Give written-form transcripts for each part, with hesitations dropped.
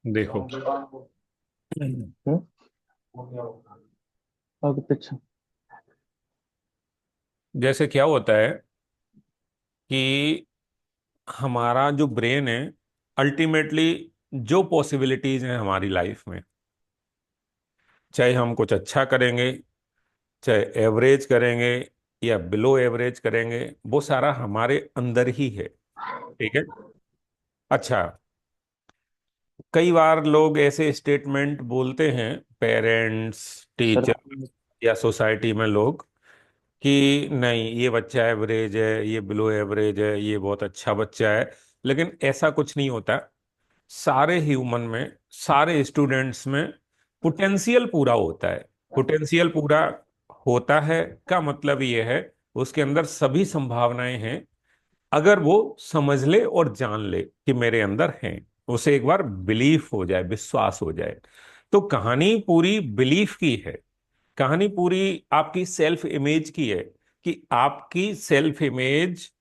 देखो, हम्म। आगे पीछे। जैसे क्या होता है कि हमारा जो ब्रेन है, अल्टीमेटली जो पॉसिबिलिटीज हैं हमारी लाइफ में, चाहे हम कुछ अच्छा करेंगे, चाहे एवरेज करेंगे या बिलो एवरेज करेंगे, वो सारा हमारे अंदर ही है। ठीक है। अच्छा, कई बार लोग ऐसे स्टेटमेंट बोलते हैं, पेरेंट्स, सर टीचर या सोसाइटी में लोग, कि नहीं ये बच्चा एवरेज है, ये बिलो एवरेज है, ये बहुत अच्छा बच्चा है। लेकिन ऐसा कुछ नहीं होता। सारे ह्यूमन में, सारे स्टूडेंट्स में पोटेंशियल पूरा होता है। पोटेंशियल पूरा होता है का मतलब ये है, उसके अंदर सभी संभावनाएं हैं, अगर वो समझ ले और जान ले कि मेरे अंदर हैं। उसे एक बार बिलीफ हो जाए, विश्वास हो जाए। तो कहानी पूरी बिलीफ की है। कहानी पूरी आपकी सेल्फ इमेज की है, कि आपकी सेल्फ इमेज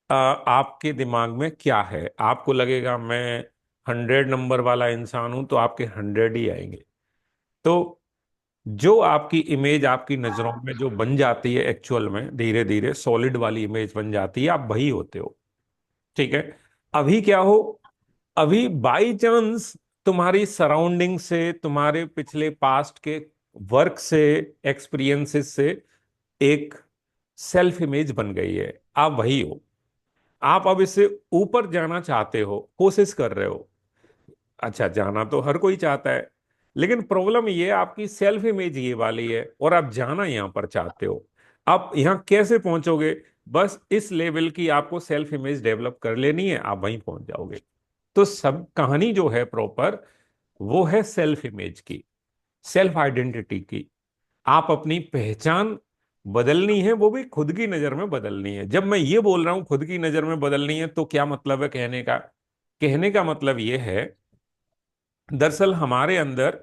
आपके दिमाग में क्या है। आपको लगेगा मैं 100 नंबर वाला इंसान हूं, तो आपके 100 ही आएंगे। तो जो आपकी इमेज आपकी नजरों में जो बन जाती है, एक्चुअल में धीरे धीरे सॉलिड वाली इमेज बन जाती है, आप वही होते हो। ठीक है। अभी क्या हो, अभी बाई चांस तुम्हारी सराउंडिंग से, तुम्हारे पिछले पास्ट के वर्क से, एक्सपीरियंसेस से एक सेल्फ इमेज बन गई है। आप वही हो। आप अब इससे ऊपर जाना चाहते हो, कोशिश कर रहे हो। अच्छा, जाना तो हर कोई चाहता है, लेकिन प्रॉब्लम ये है, आपकी सेल्फ इमेज ये वाली है और आप जाना यहां पर चाहते हो। आप यहां कैसे पहुंचोगे? बस इस लेवल की आपको सेल्फ इमेज डेवलप कर लेनी है, आप वहीं पहुंच जाओगे। तो सब कहानी जो है प्रॉपर, वो है सेल्फ इमेज की, सेल्फ आइडेंटिटी की। आप अपनी पहचान बदलनी है, वो भी खुद की नजर में बदलनी है। जब मैं ये बोल रहा हूं खुद की नजर में बदलनी है, तो क्या मतलब है कहने का? कहने का मतलब ये है, दरअसल हमारे अंदर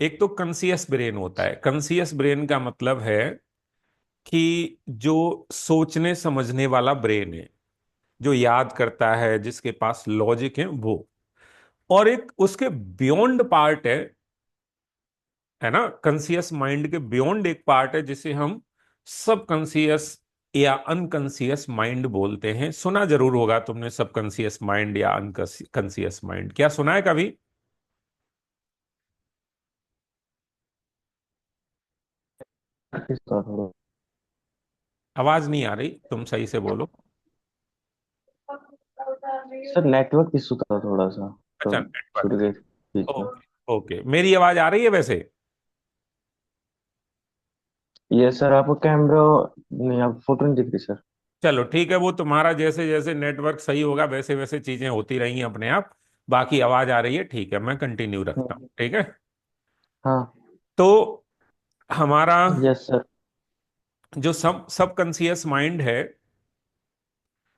एक तो कॉन्सियस ब्रेन होता है। कॉन्सियस ब्रेन का मतलब है कि जो सोचने समझने वाला ब्रेन है, जो याद करता है, जिसके पास लॉजिक है, वो। और एक उसके बियॉन्ड पार्ट है ना, कॉन्सियस माइंड के बियॉन्ड एक पार्ट है, जिसे हम सब कॉन्सियस या अनकॉन्सियस माइंड बोलते हैं। सुना जरूर होगा तुमने, सब कॉन्सियस माइंड या अनकॉन्सियस माइंड, क्या सुना है कभी? इसका थोड़ा। आवाज नहीं आ रही, तुम सही से बोलो। सर नेटवर्क इशू था थोड़ा सा, तो अच्छा, छूट नेटवर्क। गई थी बीच में। ओके। ओके, मेरी आवाज आ रही है वैसे? ये सर आपका कैमरा, नहीं आप फोटो नहीं दिख रही सर। चलो ठीक है, वो तुम्हारा जैसे जैसे नेटवर्क सही होगा वैसे वैसे चीजें होती रहेंगी अपने आप। बाकी आवाज आ रही है, ठीक है, मैं कंटिन्यू रखता हूँ, ठीक है। हाँ। तो हमारा यस सर। जो सब सबकॉन्सियस माइंड है,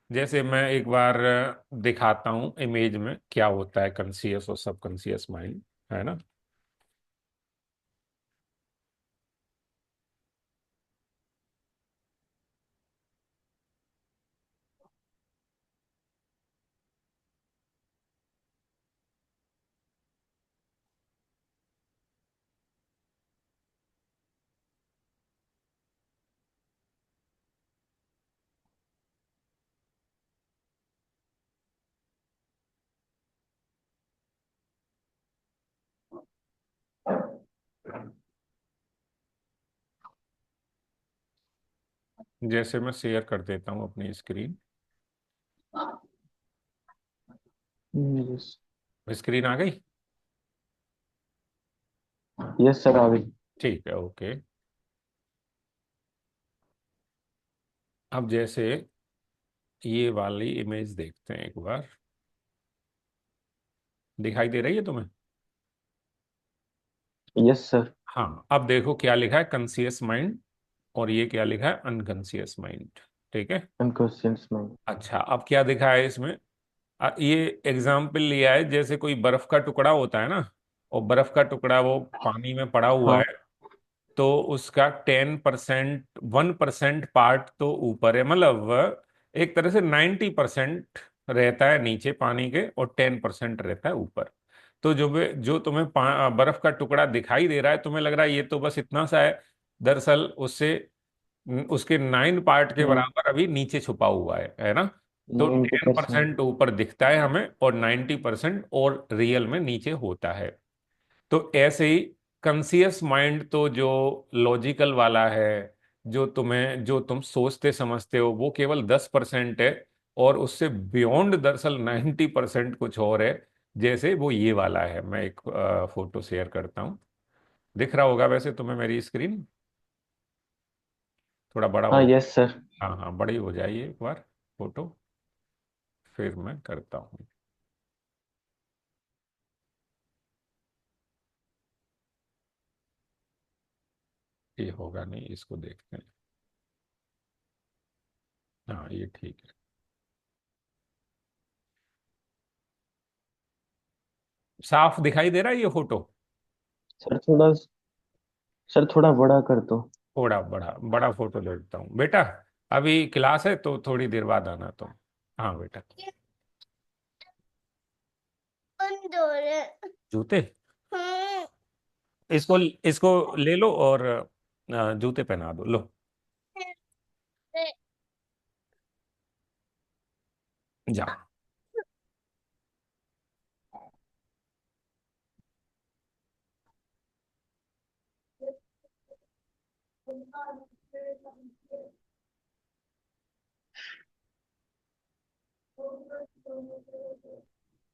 जैसे मैं एक बार दिखाता हूँ इमेज में क्या होता है कॉन्सियस और सबकॉन्सियस माइंड, है ना। जैसे मैं शेयर कर देता हूँ अपनी स्क्रीन। यस। स्क्रीन आ गई? यस सर आ गई। ठीक है, ओके। अब जैसे ये वाली इमेज देखते हैं एक बार, दिखाई दे रही है तुम्हें? Yes sir. हाँ, अब देखो क्या लिखा है, कॉन्सियस माइंड, और ये क्या लिखा है, अनकॉन्सियस माइंड। ठीक है। Unconscious mind. अच्छा, अब क्या दिखा है इसमें? ये एग्जाम्पल लिया है, जैसे कोई बर्फ का टुकड़ा होता है ना, और बर्फ का टुकड़ा वो पानी में पड़ा हुआ हाँ। है, तो उसका 10%, 1% पार्ट तो ऊपर है, मतलब एक तरह से 90% रहता है नीचे पानी के, और 10% रहता है ऊपर। तो जो तुम्हें बर्फ का टुकड़ा दिखाई दे रहा है, तुम्हें लग रहा है ये तो बस इतना सा है। दरअसल उससे उसके 9 पार्ट के हम्म। बराबर अभी नीचे छुपा हुआ है ना। तो 90%। 10% ऊपर दिखता है हमें, और 90% और रियल में नीचे होता है। तो ऐसे ही कॉन्शियस माइंड तो जो लॉजिकल वाला है, जो तुम सोचते समझते हो, वो केवल 10% है। और उससे बियॉन्ड दरअसल 90% कुछ और है। जैसे वो ये वाला है, मैं एक फोटो शेयर करता हूँ। दिख रहा होगा वैसे तुम्हें मेरी स्क्रीन? थोड़ा बड़ा हाँ, हो। Yes sir. हाँ हाँ, बड़ी हो जाइए एक बार फोटो, फिर मैं करता हूँ। ये होगा नहीं, इसको देखते हैं। हाँ, ये ठीक है। साफ दिखाई दे रहा है ये फोटो? सर थोड़ा सर थोड़ा बड़ा कर दो। थोड़ा बड़ा बड़ा फोटो ले लेता हूँ बेटा। अभी क्लास है तो थोड़ी देर बाद आना तुम। हाँ बेटा। जूते? इसको इसको ले लो और जूते पहना दो, लो। जाओ।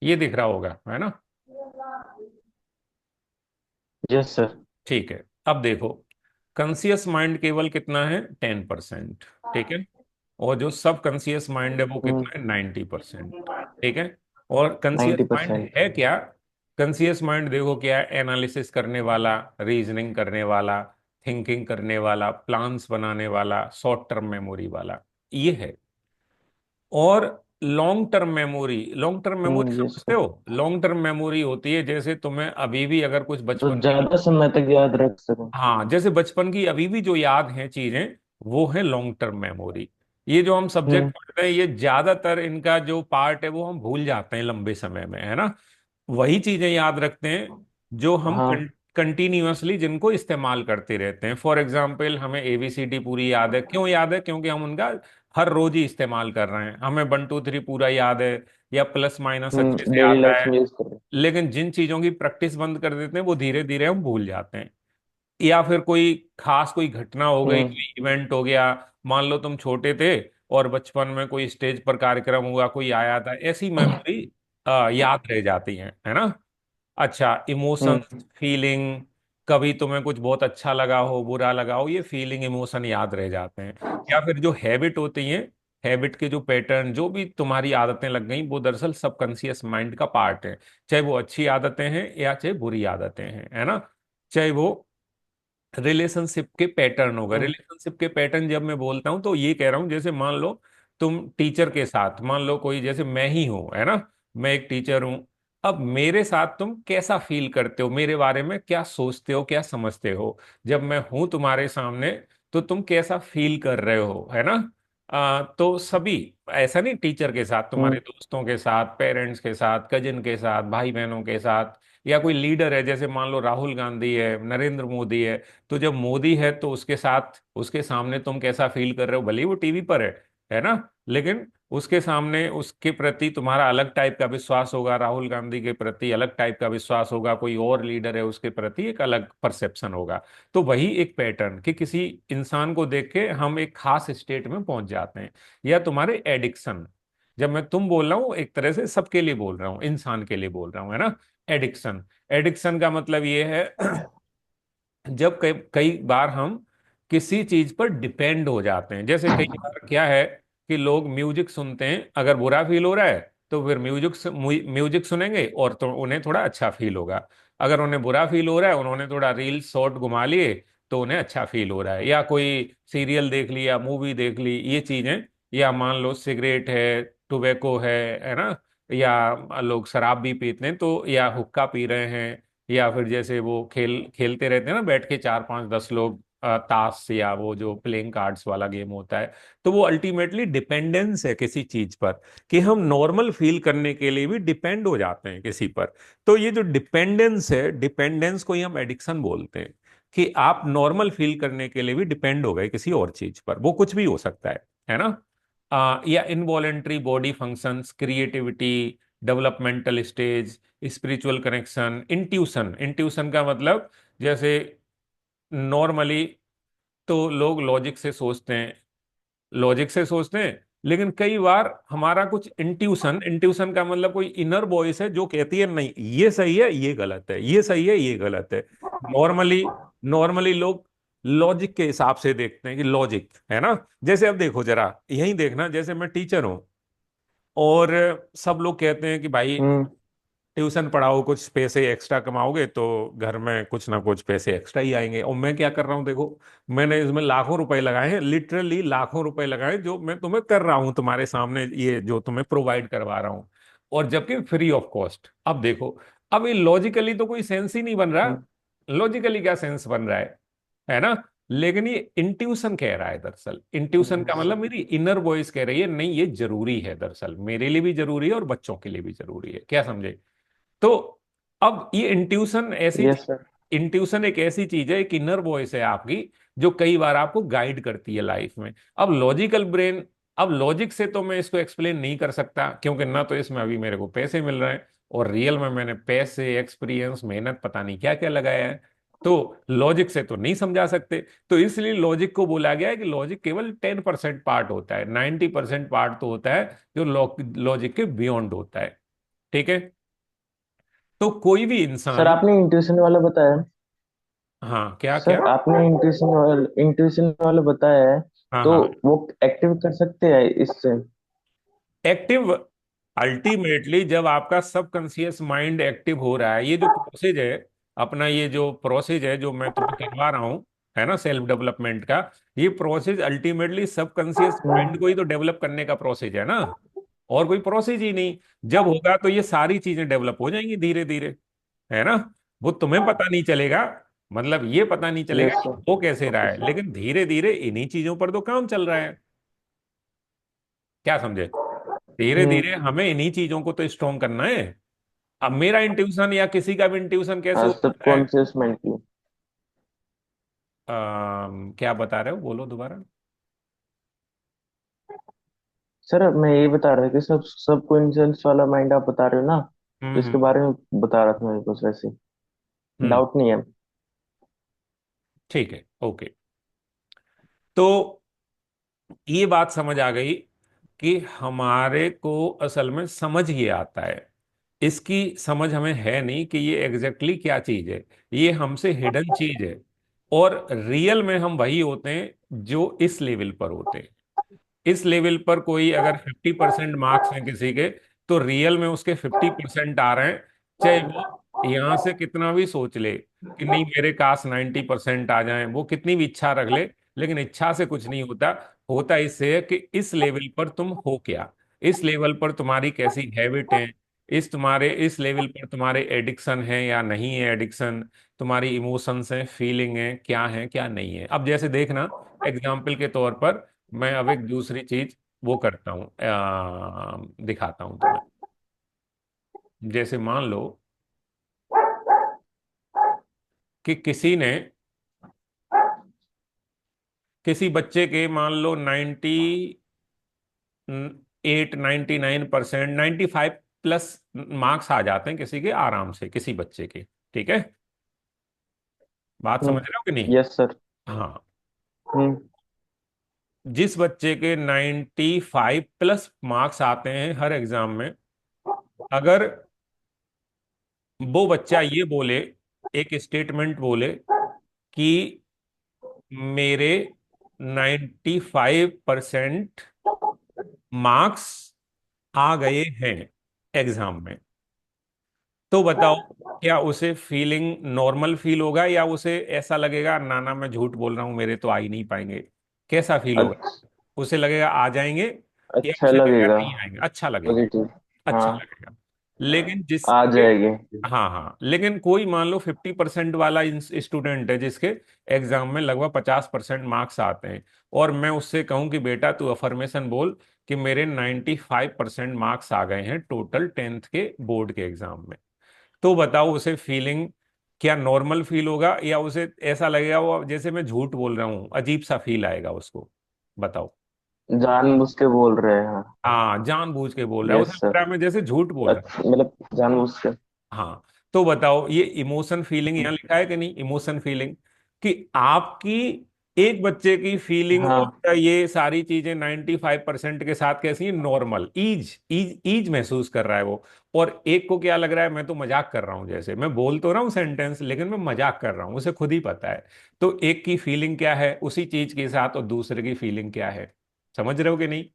ये दिख रहा होगा, है ना? Yes sir. ठीक है। अब देखो, कॉन्शियस माइंड केवल कितना है? 10%। ठीक है। और जो सब कॉन्शियस माइंड है वो हम्म। कितना है? 90%। ठीक है। और कॉन्शियस नाइन्टी माइंड परसेंट है क्या? कॉन्शियस माइंड देखो क्या है? एनालिसिस करने वाला, रीजनिंग करने वाला, थिंकिंग करने वाला, प्लान्स बनाने वाला, शॉर्ट टर्म मेमोरी वाला, ये है। और लॉन्ग टर्म मेमोरी यस समझते सर। हो? लॉन्ग टर्म मेमोरी होती है जैसे तुम्हें अभी भी अगर कुछ तो बचपन की, ज्यादा समय तक याद रख सकूं। हाँ, जैसे बचपन की अभी भी जो याद हैं चीजें, वो है लॉन्ग टर्म मेमोरी। ये जो हम सब्जेक्ट हम्म। पढ़ते हैं, ये ज्यादातर इनका जो पार्ट है वो हम भूल जाते हैं लंबे समय में, है ना। वही चीजें याद रखते हैं जो हम हाँ। कंटिन्यूअसली जिनको इस्तेमाल करते रहते हैं। फॉर एग्जाम्पल, हमें ABCD पूरी याद है, क्यों याद है? क्योंकि हम उनका हर रोज ही इस्तेमाल कर रहे हैं। हमें 1 2 3 पूरा याद है, या प्लस माइनस अच्छे से डेली आता लाइफ है। में यूज कर रहे लेकिन जिन चीजों की प्रैक्टिस बंद कर देते हैं वो धीरे धीरे हम भूल जाते हैं। या फिर कोई खास कोई घटना हो हैं। गई, कोई इवेंट हो गया। मान लो तुम छोटे थे और बचपन में कोई स्टेज पर कार्यक्रम हुआ, कोई आया था, ऐसी मेमोरी याद रह जाती है ना। अच्छा, इमोशंस, हम्म। फीलिंग, कभी तुम्हें कुछ बहुत अच्छा लगा हो, बुरा लगा हो, ये फीलिंग, इमोशन याद रह जाते हैं। या फिर जो हैबिट होती हैं, हैबिट के जो पैटर्न, जो भी तुम्हारी आदतें लग गई, वो दरअसल सबकॉन्शियस माइंड का पार्ट है। चाहे वो अच्छी आदतें हैं या चाहे बुरी आदतें हैं, है ना। चाहे वो रिलेशनशिप के पैटर्न होगा। हम्म। रिलेशनशिप के पैटर्न जब मैं बोलता हूं तो ये कह रहा हूं, जैसे मान लो तुम टीचर के साथ, मान लो कोई, जैसे मैं ही हूं, है ना। मैं एक टीचर हूं। अब मेरे साथ तुम कैसा फील करते हो, मेरे बारे में क्या सोचते हो, क्या समझते हो? जब मैं हूं तुम्हारे सामने, तो तुम कैसा फील कर रहे हो, है ना। तो सभी, ऐसा नहीं, टीचर के साथ, तुम्हारे हम्म। दोस्तों के साथ, पेरेंट्स के साथ, कजिन के साथ, भाई बहनों के साथ, या कोई लीडर है, जैसे मान लो राहुल गांधी है, नरेंद्र मोदी है। तो जब मोदी है तो उसके साथ, उसके सामने तुम कैसा फील कर रहे हो? भले ही वो टीवी पर है ना। लेकिन उसके सामने उसके प्रति तुम्हारा अलग टाइप का विश्वास होगा, राहुल गांधी के प्रति अलग टाइप का विश्वास होगा, कोई और लीडर है उसके प्रति एक अलग परसेप्शन होगा। तो वही एक पैटर्न, कि किसी इंसान को देख के हम एक खास स्टेट में पहुंच जाते हैं। या तुम्हारे एडिक्शन, जब मैं तुम बोल रहा हूँ, एक तरह से सबके लिए बोल रहा हूँ, इंसान के लिए बोल रहा हूँ, है ना। एडिक्शन, एडिक्शन का मतलब ये है जब कई कई बार हम किसी चीज पर डिपेंड हो जाते हैं। जैसे कई बार क्या है कि लोग म्यूजिक सुनते हैं, अगर बुरा फील हो रहा है तो फिर म्यूजिक सुनेंगे, और तो उन्हें थोड़ा अच्छा फील होगा। अगर उन्हें बुरा फील हो रहा है, उन्होंने थोड़ा रील शॉर्ट घुमा लिए, तो उन्हें अच्छा फील हो रहा है। या कोई सीरियल देख लिया, मूवी देख ली, ये चीजें। या मान लो सिगरेट है, टोबैको है ना। या लोग शराब भी पीते हैं, तो या हुक्का पी रहे हैं, या फिर जैसे वो खेलते रहते हैं ना बैठ के, 4 5 10 लोग ताश या वो जो प्लेइंग कार्ड्स वाला गेम होता है, तो वो अल्टीमेटली डिपेंडेंस है किसी चीज पर, कि हम नॉर्मल फील करने के लिए भी डिपेंड हो जाते हैं किसी पर। तो ये जो डिपेंडेंस है, डिपेंडेंस को ही हम एडिक्शन बोलते हैं, कि आप नॉर्मल फील करने के लिए भी डिपेंड हो गए किसी और चीज पर, वो कुछ भी हो सकता है ना। या involuntary body functions, creativity, developmental stage, spiritual connection, intuition. Intuition का मतलब, जैसे नॉर्मली तो लोग लॉजिक से सोचते हैं, लेकिन कई बार हमारा कुछ इंट्यूशन, इंट्यूशन का मतलब कोई इनर वॉइस है जो कहती है नहीं ये सही है ये गलत है, ये सही है ये गलत है। नॉर्मली नॉर्मली लोग लॉजिक के हिसाब से देखते हैं कि लॉजिक है ना। जैसे अब देखो जरा, यही देखना, जैसे मैं टीचर हूं और सब लोग कहते हैं कि भाई हम्म। ट्यूशन पढ़ाओ, कुछ पैसे एक्स्ट्रा कमाओगे तो घर में कुछ ना कुछ पैसे एक्स्ट्रा ही आएंगे। और मैं क्या कर रहा हूँ देखो, मैंने इसमें लाखों रुपए लगाए हैं, लिटरली लाखों रुपए लगाए, जो मैं तुम्हें कर रहा हूँ तुम्हारे सामने, ये जो तुम्हें प्रोवाइड करवा रहा हूँ, और जबकि फ्री ऑफ कॉस्ट। अब देखो, अब ये लॉजिकली तो कोई सेंस ही नहीं बन रहा। हम्म। लॉजिकली क्या सेंस बन रहा है ना। लेकिन ये इंट्यूशन कह रहा है, दरअसल इंट्यूशन का मतलब मेरी इनर वॉइस कह रही है नहीं ये जरूरी है, दरअसल मेरे लिए भी जरूरी है और बच्चों के लिए भी जरूरी है। क्या समझे? तो अब ये यस सर। इंट्यूशन एक ऐसी चीज है, एक इनर वॉइस है आपकी, जो कई बार आपको गाइड करती है लाइफ में। अब लॉजिकल ब्रेन, अब लॉजिक से तो मैं इसको एक्सप्लेन नहीं कर सकता, क्योंकि ना तो इसमें अभी मेरे को पैसे मिल रहे हैं, और रियल में मैंने पैसे, एक्सपीरियंस, मेहनत पता नहीं क्या क्या लगाया है। तो लॉजिक से तो नहीं समझा सकते। तो इसलिए लॉजिक को बोला गया है कि लॉजिक केवल 10% पार्ट होता है, 90% पार्ट तो होता है जो लॉजिक के बियॉन्ड होता है। ठीक है। तो कोई भी सर इंसान। आपने इंट्यूशन वाला बताया। हाँ, क्या क्या? सर आपने इंट्यूशन वाला बताया है। हाँ तो हाँ। वो एक्टिव कर सकते हैं इससे? एक्टिव, अल्टीमेटली जब आपका सबकॉन्शियस माइंड एक्टिव हो रहा है, ये जो प्रोसेस है, अपना ये जो प्रोसेस है जो मैं तुम्हें करवा रहा हूँ, है ना, सेल्फ डेवलपमेंट का, ये प्रोसेस अल्टीमेटली सबकॉन्शियस माइंड को ही तो डेवलप करने का प्रोसेस है ना। और कोई प्रोसेस ही नहीं। जब होगा तो ये सारी चीजें डेवलप हो जाएंगी धीरे धीरे, है ना। वो तुम्हें पता नहीं चलेगा, मतलब ये पता नहीं चलेगा यस कि सर। हो कैसे रहा है, लेकिन धीरे धीरे इन्हीं चीजों पर तो काम चल रहा है। क्या समझे? धीरे धीरे हम्म। हमें इन्हीं चीजों को तो स्ट्रॉन्ग करना है। अब मेरा इंट्यूशन या किसी का भी इंट्यूशन कैसे हाँ, हो सकता है? सबकॉन्शियस माइंड की। क्या बता रहे हो, बोलो दोबारा। सर मैं यही बता रहा था कि सबकॉन्शियस वाला माइंड आप बता रहे हो ना, तो इसके हम्म। बारे में बता रहा था मेरे को वैसे। हम्म। डाउट नहीं है। ठीक है, ओके। तो ये बात समझ आ गई कि हमारे को असल में समझ ये आता है, इसकी समझ हमें है नहीं कि ये एग्जैक्टली क्या चीज है, ये हमसे हिडन चीज है। और रियल में हम वही होते हैं जो इस लेवल पर होते हैं। इस लेवल पर कोई अगर 50% मार्क्स हैं किसी के, तो रियल में उसके 50% आ रहे हैं, चाहे वो यहां से कितना भी सोच ले कि नहीं मेरे काश 90% आ जाएं, वो कितनी भी इच्छा रख ले, लेकिन इच्छा से कुछ नहीं होता। होता इससे है कि इस लेवल पर तुम हो क्या, इस लेवल पर तुम्हारी कैसी हैबिट है, इस लेवल पर तुम्हारे एडिक्शन है या नहीं है एडिक्शन, तुम्हारी इमोशंस हैं, फीलिंग है, क्या नहीं है। अब जैसे देखना, एग्जाम्पल के तौर पर मैं अब एक दूसरी चीज वो करता हूँ, दिखाता हूँ तुम्हें। जैसे मान लो कि किसी ने, किसी बच्चे के मान लो 98, 99%, 95+ मार्क्स आ जाते हैं किसी के आराम से, किसी बच्चे के। ठीक है, बात समझ रहे हो कि नहीं? Yes sir. हाँ। हम्म। जिस बच्चे के 95+ मार्क्स आते हैं हर एग्जाम में, अगर वो बच्चा ये बोले, एक स्टेटमेंट बोले कि मेरे 95% मार्क्स आ गए हैं एग्जाम में, तो बताओ, क्या उसे फीलिंग नॉर्मल फील होगा, या उसे ऐसा लगेगा ना ना मैं झूठ बोल रहा हूं मेरे तो आ ही नहीं पाएंगे? कैसा फील होगा? अच्छा। उसे लगेगा आ जाएंगे, या अच्छा उसे लगेगा लगेगा। नहीं आएंगे? अच्छा लगेगा। पॉजिटिव। अच्छा हाँ। लगेगा। लेकिन आ जिसके, जाएगी। हाँ हाँ, लेकिन कोई मान लो 50% वाला स्टूडेंट है जिसके एग्जाम में लगभग 50% मार्क्स आते हैं, और मैं उससे कहूं कि बेटा तू अफर्मेशन बोल कि मेरे 95% मार्क्स आ गए हैं टोटल 10th के बोर्ड के एग्जाम में, तो बताओ उसे फीलिंग क्या नॉर्मल फील होगा, या उसे ऐसा लगेगा वो जैसे मैं झूठ बोल रहा हूँ, अजीब सा फील आएगा उसको? बताओ। जानबूझ के बोल रहे हैं। हाँ, जानबूझ के बोल रहा है, उसे यस लग सर। रहा है मैं जैसे झूठ बोल रहा अच्छा, मतलब जानबूझ के। हूँ। हाँ, तो बताओ ये इमोशन फीलिंग यहाँ लिखा है कि नहीं, इमोशन फीलिंग, कि आपकी एक बच्चे की फीलिंग हाँ। और ये सारी चीजें 95% के साथ कैसी है, नॉर्मल ईज ईज ईज महसूस कर रहा है वो, और एक को क्या लग रहा है मैं तो मजाक कर रहा हूं, जैसे मैं बोल तो रहा हूँ सेंटेंस लेकिन मैं मजाक कर रहा हूँ, उसे खुद ही पता है। तो एक की फीलिंग क्या है उसी चीज के साथ, और दूसरे की फीलिंग क्या है, समझ रहे हो कि नहीं?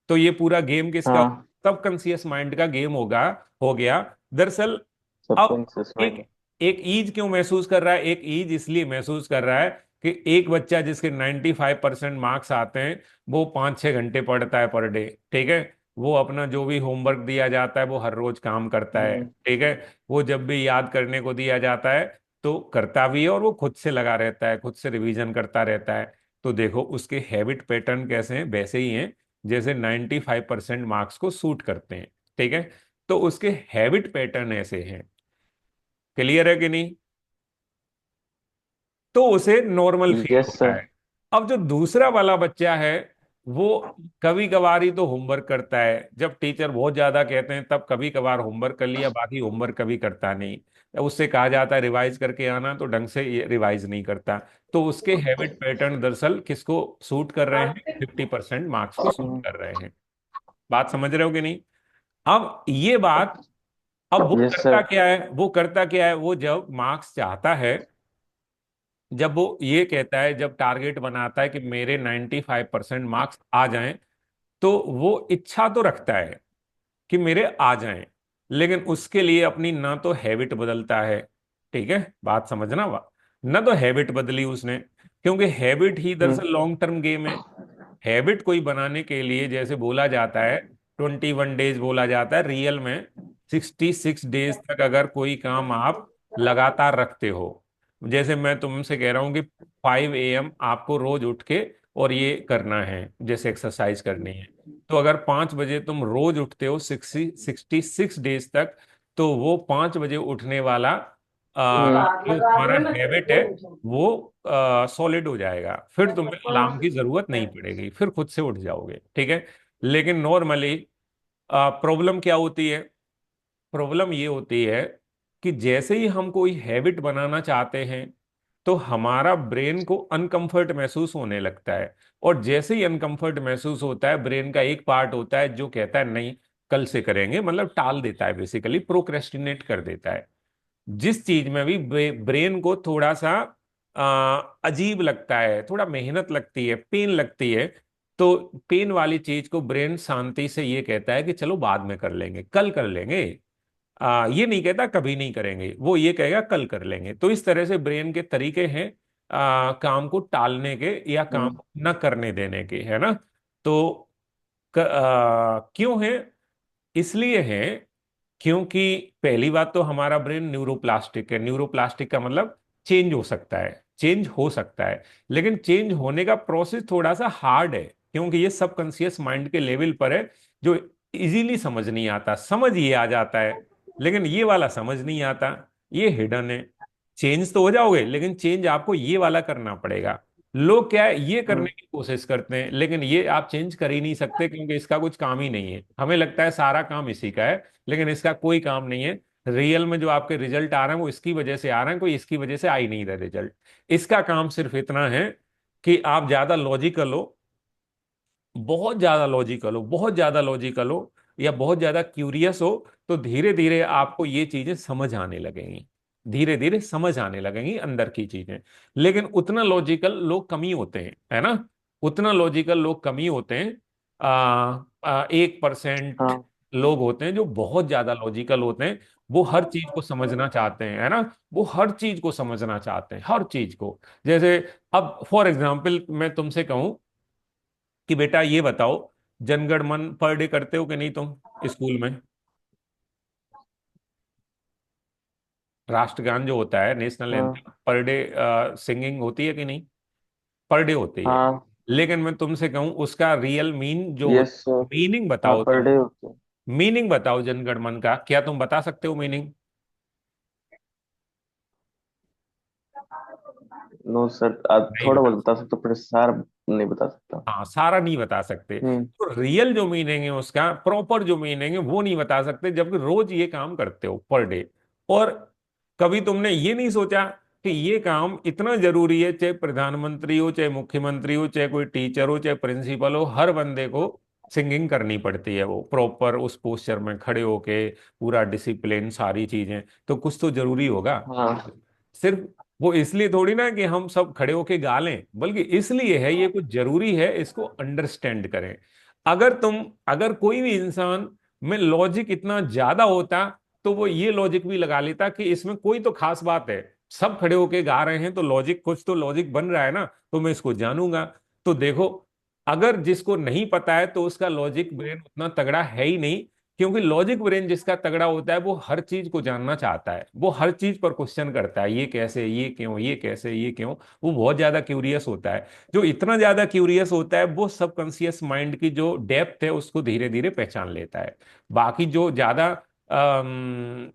तो ये पूरा गेम किसका, हाँ। सबकॉन्शियस माइंड का गेम होगा, हो गया दरअसल। अब सबकॉन्शियस एक माइंड। एक ईज क्यों महसूस कर रहा है, एक ईज इसलिए महसूस कर रहा है कि एक बच्चा जिसके 95% मार्क्स आते हैं वो 5-6 घंटे पढ़ता है पर डे, ठीक है, वो अपना जो भी होमवर्क दिया जाता है वो हर रोज काम करता है, हम्म। ठीक है, वो जब भी याद करने को दिया जाता है तो करता भी है, और वो खुद से लगा रहता है, खुद से रिवीजन करता रहता है। तो देखो उसके हैबिट पैटर्न कैसे हैं, वैसे ही हैं जैसे 95% मार्क्स को सूट करते हैं, ठीक है, तो उसके हैबिट पैटर्न ऐसे हैं। क्लियर है कि नहीं? तो उसे नॉर्मल फील यस होता सर। है। अब जो दूसरा वाला बच्चा है वो कभी कभार ही तो होमवर्क करता है, जब टीचर बहुत ज्यादा कहते हैं तब कभी कभार होमवर्क कर लिया, बाकी होमवर्क कभी करता नहीं। उससे कहा जाता है रिवाइज करके आना, तो ढंग से ये रिवाइज नहीं करता। तो उसके हैबिट पैटर्न दरअसल किसको सूट कर रहे हैं, 50% मार्क्स को सूट कर रहे हैं। बात समझ रहे हो कि नहीं? अब ये बात, अब वो यस करता सर। क्या है, वो करता क्या है, वो जब मार्क्स चाहता है, जब वो ये कहता है, जब टारगेट बनाता है कि मेरे 95% मार्क्स आ जाएं, तो वो इच्छा तो रखता है कि मेरे आ जाएं, लेकिन उसके लिए अपनी ना तो हैबिट बदलता है, ठीक है, बात समझना, ना तो हैबिट बदली उसने, क्योंकि हैबिट ही हम्म। दरअसल लॉन्ग टर्म गेम है। हैबिट कोई बनाने के लिए जैसे बोला जाता है 21 डेज बोला जाता है, रियल में 66 डेज तक अगर कोई काम आप लगातार रखते हो, जैसे मैं तुमसे कह रहा हूं कि 5 AM आपको रोज उठ के और ये करना है, जैसे एक्सरसाइज करनी है, तो अगर 5 बजे तुम रोज उठते हो 66 डेज तक, तो वो 5 बजे उठने वाला जो तुम्हारा हैबिट है वो सॉलिड हो जाएगा, फिर तुम्हें अलार्म की जरूरत नहीं पड़ेगी, फिर खुद से उठ जाओगे, ठीक है। लेकिन नॉर्मली प्रॉब्लम क्या होती है, प्रॉब्लम ये होती है कि जैसे ही हम कोई हैबिट बनाना चाहते हैं तो हमारा ब्रेन को अनकंफर्ट महसूस होने लगता है, और जैसे ही अनकंफर्ट महसूस होता है ब्रेन का एक पार्ट होता है जो कहता है नहीं कल से करेंगे, मतलब टाल देता है, बेसिकली प्रोक्रेस्टिनेट कर देता है। जिस चीज में भी ब्रेन को थोड़ा सा अजीब लगता है, थोड़ा मेहनत लगती है, पेन लगती है, तो पेन वाली चीज को ब्रेन शांति से ये कहता है कि चलो बाद में कर लेंगे, कल कर लेंगे। ये नहीं कहता कभी नहीं करेंगे, वो ये कहेगा कल कर लेंगे। तो इस तरह से ब्रेन के तरीके हैं काम को टालने के या काम हम्म। को न करने देने के, है ना? तो क्यों है, इसलिए है क्योंकि पहली बात तो हमारा ब्रेन न्यूरोप्लास्टिक है, न्यूरोप्लास्टिक का मतलब चेंज हो सकता है, चेंज हो सकता है, लेकिन चेंज होने का प्रोसेस थोड़ा सा हार्ड है, क्योंकि ये सबकॉन्शियस माइंड के लेवल पर है, जो इजीली समझ नहीं आता, समझ ये आ जाता है, लेकिन ये वाला समझ नहीं आता, ये हिडन है। चेंज तो हो जाओगे लेकिन चेंज आपको ये वाला करना पड़ेगा। लोग क्या है ये करने हम्म। की कोशिश करते हैं, लेकिन ये आप चेंज कर ही नहीं सकते, क्योंकि इसका कुछ काम ही नहीं है, हमें लगता है सारा काम इसी का है, लेकिन इसका कोई काम नहीं है। रियल में जो आपके रिजल्ट आ रहे हैं वो इसकी वजह से आ रहे हैं, कोई इसकी वजह से आ ही नहीं रहा रिजल्ट। इसका काम सिर्फ इतना है कि आप ज्यादा लॉजिकल हो, बहुत ज्यादा लॉजिकल हो, बहुत ज्यादा लॉजिकल हो, या बहुत ज्यादा क्यूरियस हो, तो धीरे धीरे आपको ये चीजें समझ आने लगेंगी, धीरे धीरे समझ आने लगेंगी अंदर की चीजें। लेकिन उतना लॉजिकल लोग कम ही होते हैं, है ना, उतना लॉजिकल लोग कम ही होते हैं। 1% हाँ। लोग होते हैं जो बहुत ज्यादा लॉजिकल होते हैं, वो हर चीज को समझना चाहते हैं, है ना, वो हर चीज को समझना चाहते हैं, हर चीज को। जैसे अब फॉर एग्जाम्पल मैं तुमसे कहूं कि बेटा ये बताओ, जनगण मन पर डे करते हो कि नहीं तुम स्कूल में? राष्ट्रगान जो होता है, नेशनल हाँ। एंथम, पर डे सिंगिंग होती है कि नहीं? पर डे होती है। हाँ। लेकिन मैं तुमसे कहूं उसका रियल मीन जो यस होता, सर। मीनिंग हाँ, बताओ पर तुम। डे होते हैं। मीनिंग बताओ जनगण मन का, क्या तुम बता सकते हो मीनिंग? नो सर, आप नहीं थोड़ा बता। बहुत बता सकते हो, पर सार नहीं बता सकता। हाँ, सारा नहीं बता सकते। हम्म। तो रियल जो मीनिंग है उसका, प्रॉपर जो मीनिंग है वो नहीं बता सकते, जबकि रोज ये काम करते हो पर डे। और कभी तुमने ये नहीं सोचा कि ये काम इतना जरूरी है, चाहे प्रधानमंत्री हो, चाहे मुख्यमंत्री हो, चाहे कोई टीचर हो, चाहे प्रिंसिपल हो, हर बंदे को सिंगिंग करनी पड़ती है, वो प्रॉपर उस पोस्चर में खड़े होके, पूरा डिसिप्लिन, सारी चीजें। तो कुछ तो जरूरी होगा। हाँ। सिर्फ वो इसलिए थोड़ी ना कि हम सब खड़े होके गा लें, बल्कि इसलिए है, ये कुछ जरूरी है, इसको अंडरस्टैंड करें। अगर कोई भी इंसान में लॉजिक इतना ज्यादा होता, तो वो ये लॉजिक भी लगा लेता कि इसमें कोई तो खास बात है, सब खड़े होके गा रहे हैं तो लॉजिक, कुछ तो लॉजिक बन रहा है ना, तो मैं इसको जानूंगा। तो देखो, अगर जिसको नहीं पता है तो उसका लॉजिक ब्रेन उतना तगड़ा है ही नहीं। क्योंकि लॉजिक ब्रेन जिसका तगड़ा होता है वो हर चीज को जानना चाहता है, वो हर चीज पर क्वेश्चन करता है, ये कैसे, ये क्यों, ये कैसे, ये क्यों। वो बहुत ज्यादा क्यूरियस होता है। जो इतना ज्यादा क्यूरियस होता है वो सबकॉन्शियस माइंड की जो डेप्थ है उसको धीरे धीरे पहचान लेता है। बाकी जो ज्यादा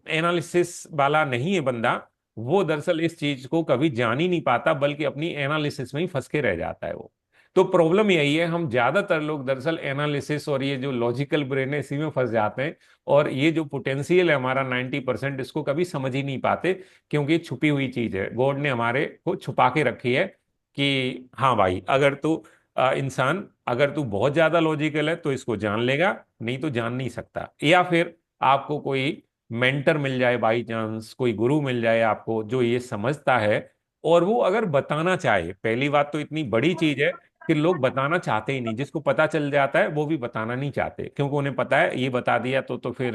एनालिसिस वाला नहीं है बंदा, वो दरअसल इस चीज को कभी जान ही नहीं पाता, बल्कि अपनी एनालिसिस में ही फंस के रह जाता है वो। तो प्रॉब्लम यही है, हम ज्यादातर लोग दरअसल एनालिसिस और ये जो लॉजिकल ब्रेन है इसी में फंस जाते हैं। और ये जो पोटेंशियल है हमारा 90%, इसको कभी समझ ही नहीं पाते। क्योंकि ये छुपी हुई चीज है, गॉड ने हमारे को छुपा के रखी है। कि हाँ भाई, अगर तू इंसान, अगर तू बहुत ज्यादा लॉजिकल है तो इसको जान लेगा, नहीं तो जान नहीं सकता। या फिर आपको कोई मेंटर मिल जाए, बाई चांस कोई गुरु मिल जाए आपको जो ये समझता है, और वो अगर बताना चाहे। पहली बात तो इतनी बड़ी चीज है कि लोग बताना चाहते ही नहीं, जिसको पता चल जाता है वो भी बताना नहीं चाहते, क्योंकि उन्हें पता है ये बता दिया तो फिर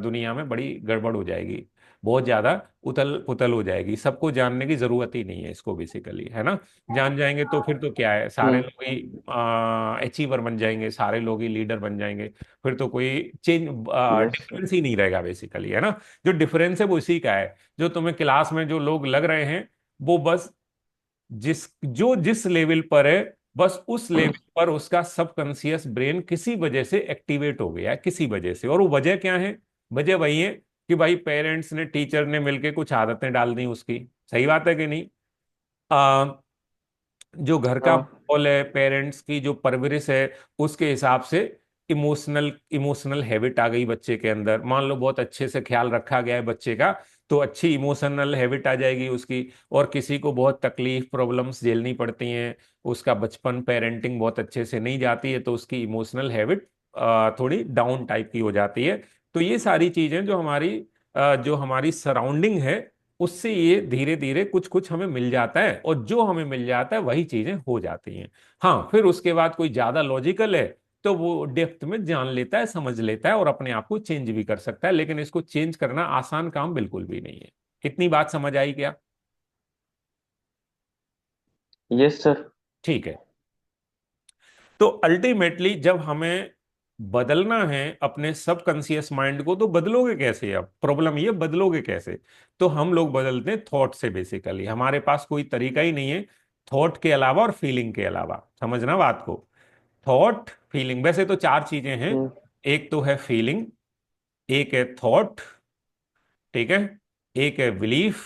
दुनिया में बड़ी गड़बड़ हो जाएगी, बहुत ज्यादा उथल पुथल हो जाएगी, सबको जानने की जरूरत ही नहीं है इसको, बेसिकली, है ना। जान जाएंगे तो फिर तो क्या है, सारे हम्म। लोग ही अचीवर बन जाएंगे, सारे लोग ही लीडर बन जाएंगे। फिर तो कोई चेंज, यस सर। डिफरेंस ही नहीं रहेगा, बेसिकली, है ना। जो डिफरेंस है वो इसी का है। जो तुम्हें क्लास में जो लोग लग रहे हैं, वो बस जिस लेवल पर है, बस उस लेवल पर उसका सबकॉन्शियस ब्रेन किसी वजह से एक्टिवेट हो गया है, किसी वजह से। और वो वजह क्या है? वजह वही है कि भाई पेरेंट्स ने, टीचर ने मिलके कुछ आदतें डाल दी उसकी। सही बात है कि नहीं? जो घर का हाँ। माहौल है, पेरेंट्स की जो परवरिश है, उसके हिसाब से इमोशनल इमोशनल हैबिट आ गई बच्चे के अंदर। मान लो बहुत अच्छे से ख्याल रखा गया है बच्चे का, तो अच्छी इमोशनल हैबिट आ जाएगी उसकी। और किसी को बहुत तकलीफ, प्रॉब्लम्स झेलनी पड़ती हैं, उसका बचपन, पेरेंटिंग बहुत अच्छे से नहीं जाती है, तो उसकी इमोशनल हैबिट थोड़ी डाउन टाइप की हो जाती है। तो ये सारी चीजें जो हमारी सराउंडिंग है, उससे ये धीरे धीरे कुछ कुछ हमें मिल जाता है, और जो हमें मिल जाता है वही चीजें हो जाती हैं। हाँ, फिर उसके बाद कोई ज्यादा लॉजिकल है तो वो डेप्थ में जान लेता है, समझ लेता है, और अपने आप को चेंज भी कर सकता है। लेकिन इसको चेंज करना आसान काम बिल्कुल भी नहीं है। इतनी बात समझ आई क्या? Yes sir. ठीक है। तो अल्टीमेटली जब हमें बदलना है अपने सबकॉन्शियस माइंड को, तो बदलोगे कैसे? अब प्रॉब्लम ये, बदलोगे कैसे? तो हम लोग बदलते हैं थॉट से, बेसिकली। हमारे पास कोई तरीका ही नहीं है थॉट के अलावा और फीलिंग के अलावा, समझना बात को। थॉट, फीलिंग, वैसे तो चार चीजें हैं। हम्म। एक तो है फीलिंग, एक है थॉट, ठीक है, एक है बिलीफ,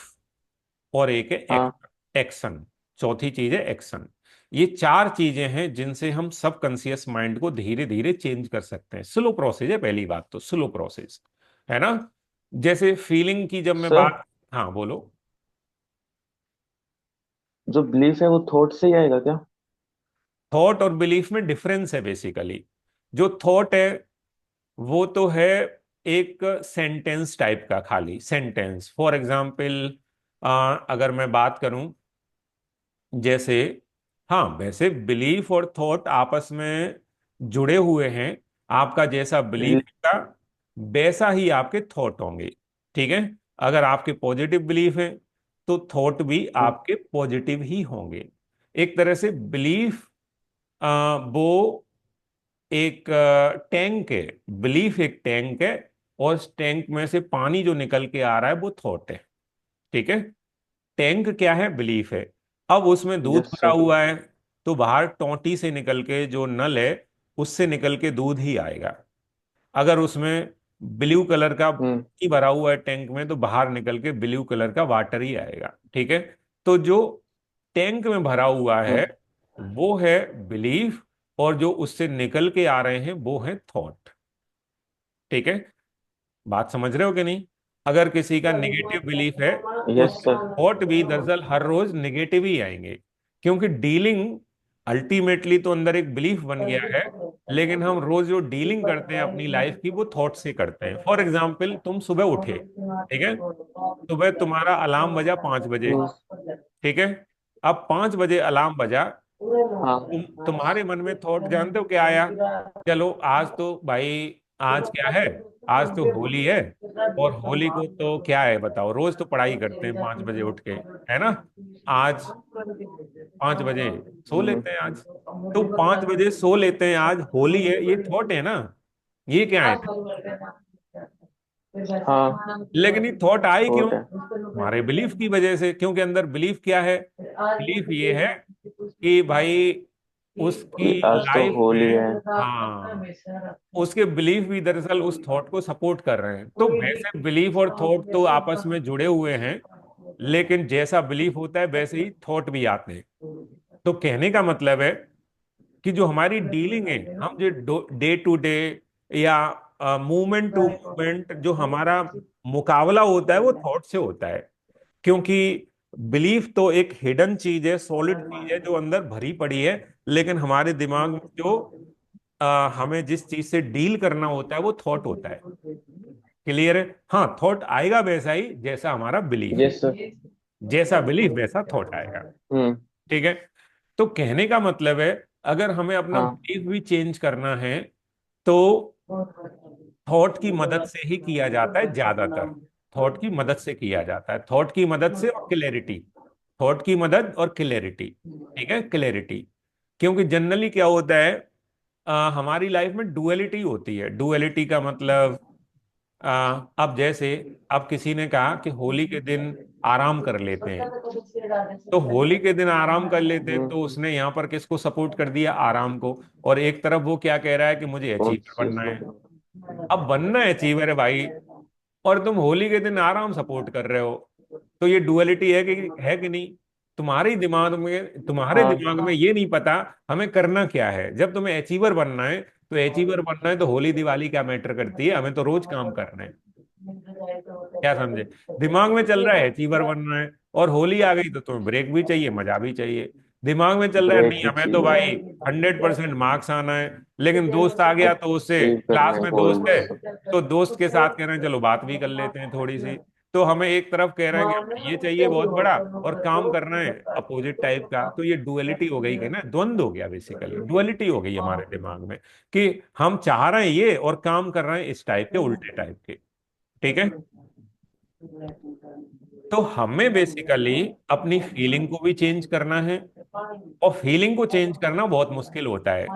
और एक है हाँ। एक्शन। चौथी चीज है एक्शन। ये चार चीजें हैं जिनसे हम सबकॉन्शियस माइंड को धीरे धीरे चेंज कर सकते हैं। स्लो प्रोसेस है, पहली बात तो स्लो प्रोसेस, है ना। जैसे फीलिंग की जब मैं सर, बात, हाँ बोलो। जो बिलीफ है वो थॉट से ही आएगा क्या? थॉट और बिलीफ में डिफरेंस है, बेसिकली। जो थॉट है वो तो है एक सेंटेंस टाइप का, खाली सेंटेंस। फॉर एग्जाम्पल, अगर मैं बात करूं, जैसे, हाँ, वैसे बिलीफ और थॉट आपस में जुड़े हुए हैं। आपका जैसा बिलीफ जी। होगा वैसा ही आपके थॉट होंगे, ठीक है। अगर आपके पॉजिटिव बिलीफ है तो थॉट भी हम्म। आपके पॉजिटिव ही होंगे। एक तरह से बिलीफ वो एक टैंक है, बिलीफ एक टैंक है, और उस टैंक में से पानी जो निकल के आ रहा है वो थॉट है। ठीक है। टैंक क्या है? बिलीफ है। अब उसमें दूध यस भरा सर। हुआ है, तो बाहर टोंटी से निकल के जो नल है उससे निकल के दूध ही आएगा। अगर उसमें ब्लू कलर का हम्म। पानी भरा हुआ है टैंक में, तो बाहर निकल के ब्लू कलर का वाटर ही आएगा। ठीक है। तो जो टैंक में भरा हुआ है हम्म। वो है बिलीफ, और जो उससे निकल के आ रहे हैं वो है थॉट। ठीक है। बात समझ रहे हो कि नहीं? अगर किसी का निगेटिव बिलीफ है तो यस उसके सर। थॉट भी दरअसल हर रोज निगेटिव ही आएंगे, क्योंकि डीलिंग अल्टीमेटली तो अंदर एक बिलीफ बन गया है, लेकिन हम रोज जो डीलिंग करते हैं अपनी लाइफ की वो थॉट से करते हैं। फॉर एग्जाम्पल, तुम सुबह उठे, ठीक है, सुबह तुम्हारा अलार्म बजा 5 बजे। ठीक है। अब 5 बजे अलार्म बजा, हाँ। तुम्हारे मन में थॉट जानते हो क्या आया? चलो आज तो भाई, आज क्या है? आज तो होली है, और होली को तो क्या है बताओ, रोज तो पढ़ाई करते हैं 5 बजे उठ के, है ना? आज 5 बजे सो हम्म। लेते हैं आज। तो 5 बजे सो लेते हैं, आज होली है, ये थॉट है ना? ये क्या है? हाँ। लेकिन ये थॉट आई क्यों? थॉट है हमारे बिलीफ की वजह से, क्योंकि अंदर बिलीफ क्या है? बिलीफ ये है कि भाई उसकी कि आज तो लाइफ होली में, है। हाँ, उसके बिलीफ भी दरअसल उस थॉट को सपोर्ट कर रहे हैं। तो वैसे बिलीफ और थॉट तो आपस में जुड़े हुए हैं, लेकिन जैसा बिलीफ होता है वैसे ही थॉट भी आते हैं। तो कहने का मतलब है कि जो हमारी डीलिंग है, हम जो डे टू डे या मूवमेंट टू मूवमेंट जो हमारा मुकाबला होता है वो थॉट से होता है। क्योंकि बिलीफ तो एक हिडन चीज है, सॉलिड चीज है जो अंदर भरी पड़ी है, लेकिन हमारे दिमाग में जो हमें जिस चीज से डील करना होता है वो थॉट होता है। क्लियर है? हाँ, थॉट आएगा वैसा ही जैसा हमारा बिलीफ है। Yes sir. जैसा बिलीफ वैसा थॉट आएगा। हम्म। ठीक है। तो कहने का मतलब है, अगर हमें अपना हाँ। बिलीफ भी चेंज करना है तो थॉट की मदद से ही किया जाता है ज्यादातर। थॉट की मदद से किया जाता है, थॉट की मदद से और क्लैरिटी। थॉट की मदद और क्लैरिटी। ठीक है, क्लैरिटी। क्योंकि जनरली क्या होता है, हमारी लाइफ में डुअलिटी होती है। डुअलिटी का मतलब, अब जैसे, अब किसी ने कहा कि होली के दिन आराम कर लेते हैं, तो होली के दिन आराम कर लेते हैं, हम्म। तो उसने यहाँ पर किसको सपोर्ट कर दिया? आराम को। और एक तरफ वो क्या कह रहा है कि मुझे कौन अचीवर सी बनना है। इसमें? अब बनना अचीवर है भाई, और तुम होली के दिन आराम सपोर्ट कर रहे हो, तो ये डुअलिटी है कि नहीं? तुम्हारे हाँ। दिमाग में ये नहीं पता हमें करना क्या है। जब तुम्हें अचीवर बनना है, तो अचीवर बनना है तो होली दिवाली क्या मैटर करती है? हमें तो रोज काम करना है। क्या समझे? दिमाग में चल रहा है अचीवर बनना है, और होली आ गई तो तुम्हें ब्रेक भी चाहिए, मजा भी चाहिए। दिमाग में चल रहा है ब्रेक नहीं, भी हमें तो भाई चाहिए। 100% मार्क्स आना है, लेकिन दोस्त आ गया तो उससे, अचीव करना क्लास है में दोस्त गोल है, सब। तो दोस्त के साथ कह रहे हैं चलो बात भी कर लेते हैं थोड़ी सी। तो हमें एक तरफ कह रहे हैं कि हमें ये चाहिए बहुत बड़ा, और काम करना है अपोजिट टाइप का। तो ये डुअलिटी हो गई कि ना, द्वंद हो गया, बेसिकली डुअलिटी हो गई हमारे दिमाग में, कि हम चाह रहे हैं ये और काम कर रहे हैं इस टाइप के, उल्टे टाइप के। ठीक है। तो हमें बेसिकली अपनी फीलिंग को भी चेंज करना है, और फीलिंग को चेंज करना बहुत मुश्किल होता है।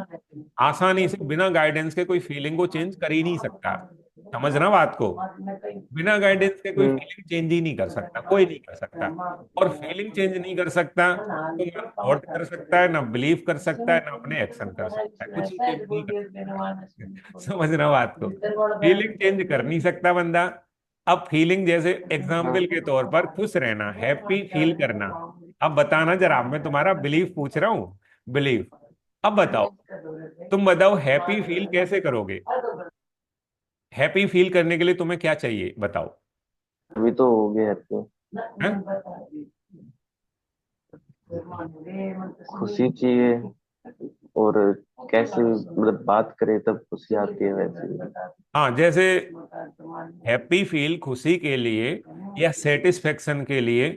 आसानी से बिना गाइडेंस के कोई फीलिंग को चेंज कर ही नहीं सकता। समझना बात को। बिना गाइडेंस के कोई हम्म। फीलिंग चेंज ही नहीं कर सकता, कोई नहीं कर सकता। और फीलिंग चेंज नहीं कर सकता तो ना थॉट कर सकता है, ना बिलीव कर सकता है, ना अपने एक्शन कर सकता है, कुछ ही चेंज नहीं कर सकता। समझना बात को। फीलिंग चेंज कर नहीं सकता बंदा। अब फीलिंग जैसे हाँ। एग्जाम्पल के तौर पर खुश रहना, हैप्पी फील करना। अब बताना जरा, मैं तुम्हारा बिलीफ पूछ रहा हूँ। बिलीफ। अब बताओ, तुम बताओ हैप्पी फील कैसे करोगे? हैप्पी फील करने के लिए तुम्हें क्या चाहिए बताओ? अभी तो हो गया आपको। हैं? खुशी चाहिए। और कैसे मतलब बात करे तब खुशी आती है वैसे। हाँ, जैसे हैप्पी फील खुशी के लिए या सेटिस्फेक्शन के लिए,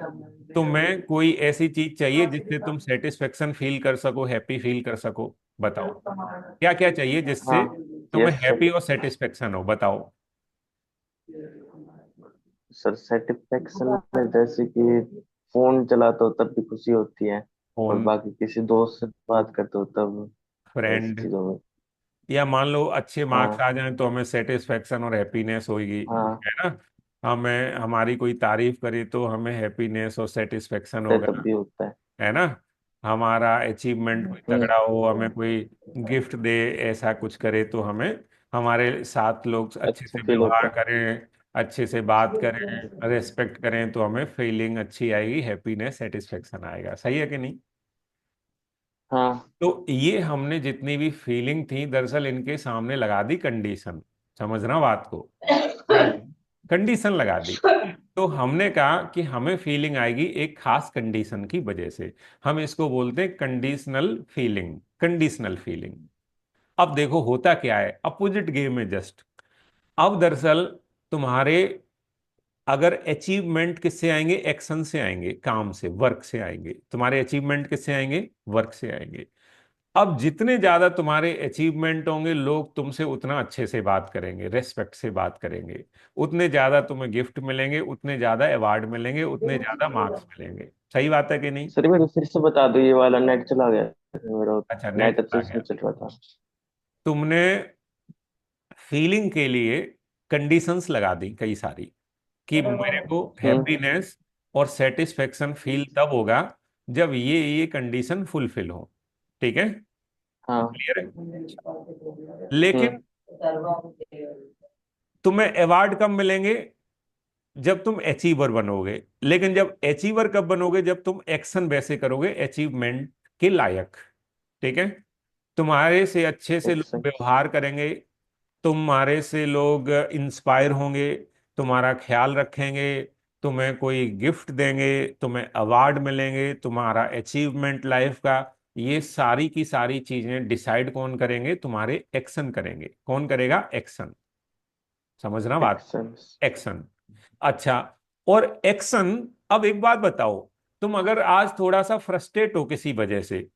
तुम्हें कोई ऐसी चीज चाहिए जिससे तुम सेटिस्फेक्शन फील कर सको, हैप्पी फील कर सको। बताओ क्या क्या चाहिए हाँ। जिससे तुम्हें यस सर। हैप्पी और सेटिस्फेक्शन हो, बताओ। सर सेटिस्फेक्शन में जैसे कि फोन चलाते हो तब भी खुशी होती है। और फोन, बाकी किसी दोस्त से बात करते हो तब। ऐसी फ्रेंड, चीजों में। या मान लो अच्छे मार्क्स हाँ आ जाएं तो हमें सेटिस्फेक्शन और हैप्पीनेस होगी, हाँ। है ना। हमें हमारी कोई तारीफ करे तो हमें हैप्पीनेस और सेटिस्फेक्शन ये होगा, तब भी होता है। है ना। हमारा अचीवमेंट कोई हम्म। तगड़ा हो, हमें कोई गिफ्ट दे, ऐसा कुछ करे तो हमें, हमारे साथ लोग अच्छे अच्छा से फील व्यवहार होता है। करें, अच्छे से बात करें, रेस्पेक्ट करें, तो हमें फीलिंग अच्छी आएगी, हैप्पीनेस सेटिस्फेक्शन आएगा। सही है कि नहीं। हाँ। तो ये हमने जितनी भी फीलिंग थी, दरअसल इनके सामने लगा दी कंडीशन। समझना बात को, क्या कंडीशन लगा दी। तो हमने कहा कि हमें फीलिंग आएगी एक खास कंडीशन की वजह से। हम इसको बोलते हैं कंडीशनल फीलिंग, कंडीशनल फीलिंग। अब देखो होता क्या है, अपोजिट गेम में जस्ट। अब दरअसल तुम्हारे, अगर अचीवमेंट किससे आएंगे, एक्शन से आएंगे, काम से, वर्क से आएंगे। तुम्हारे अचीवमेंट किससे आएंगे, वर्क से आएंगे। अब जितने ज्यादा तुम्हारे अचीवमेंट होंगे, लोग तुमसे उतना अच्छे से बात करेंगे, रेस्पेक्ट से बात करेंगे। उतने ज्यादा तुम्हें गिफ्ट मिलेंगे, उतने ज्यादा अवार्ड मिलेंगे, उतने ज्यादा मार्क्स मिलेंगे। सही बात है कि नहीं। सर मेरे फिर से बता दो, ये वाला नेट चला गया मेरा। अच्छा, नेट नेट चला अच्छे से गया। नहीं चल रहा था। तुमने फीलिंग के लिए कंडीशंस लगा दी कई सारी, कि मेरे को हम्म। हैप्पीनेस और सेटिस्फेक्शन फील तब होगा जब ये कंडीशन फुलफिल हो। ठीक है, हाँ। क्लियर है। हम्म। लेकिन तुम्हें अवार्ड कब मिलेंगे, जब तुम अचीवर बनोगे। लेकिन जब अचीवर कब बनोगे, जब तुम एक्शन वैसे करोगे अचीवमेंट के लायक। ठीक है, तुम्हारे से अच्छे से एक लोग सेकंड। व्यवहार करेंगे, तुम्हारे से लोग इंस्पायर होंगे, तुम्हारा ख्याल रखेंगे, तुम्हें कोई गिफ्ट देंगे, तुम्हें अवार्ड मिलेंगे, तुम्हारा अचीवमेंट लाइफ का। ये सारी की सारी चीजें डिसाइड कौन करेंगे, तुम्हारे एक्शन करेंगे। कौन करेगा, एक्शन। समझना बात, एक्शन। एक्शन। अच्छा, और एक्शन। अब एक बात बताओ, तुम अगर आज थोड़ा सा फ्रस्ट्रेट हो किसी वजह से,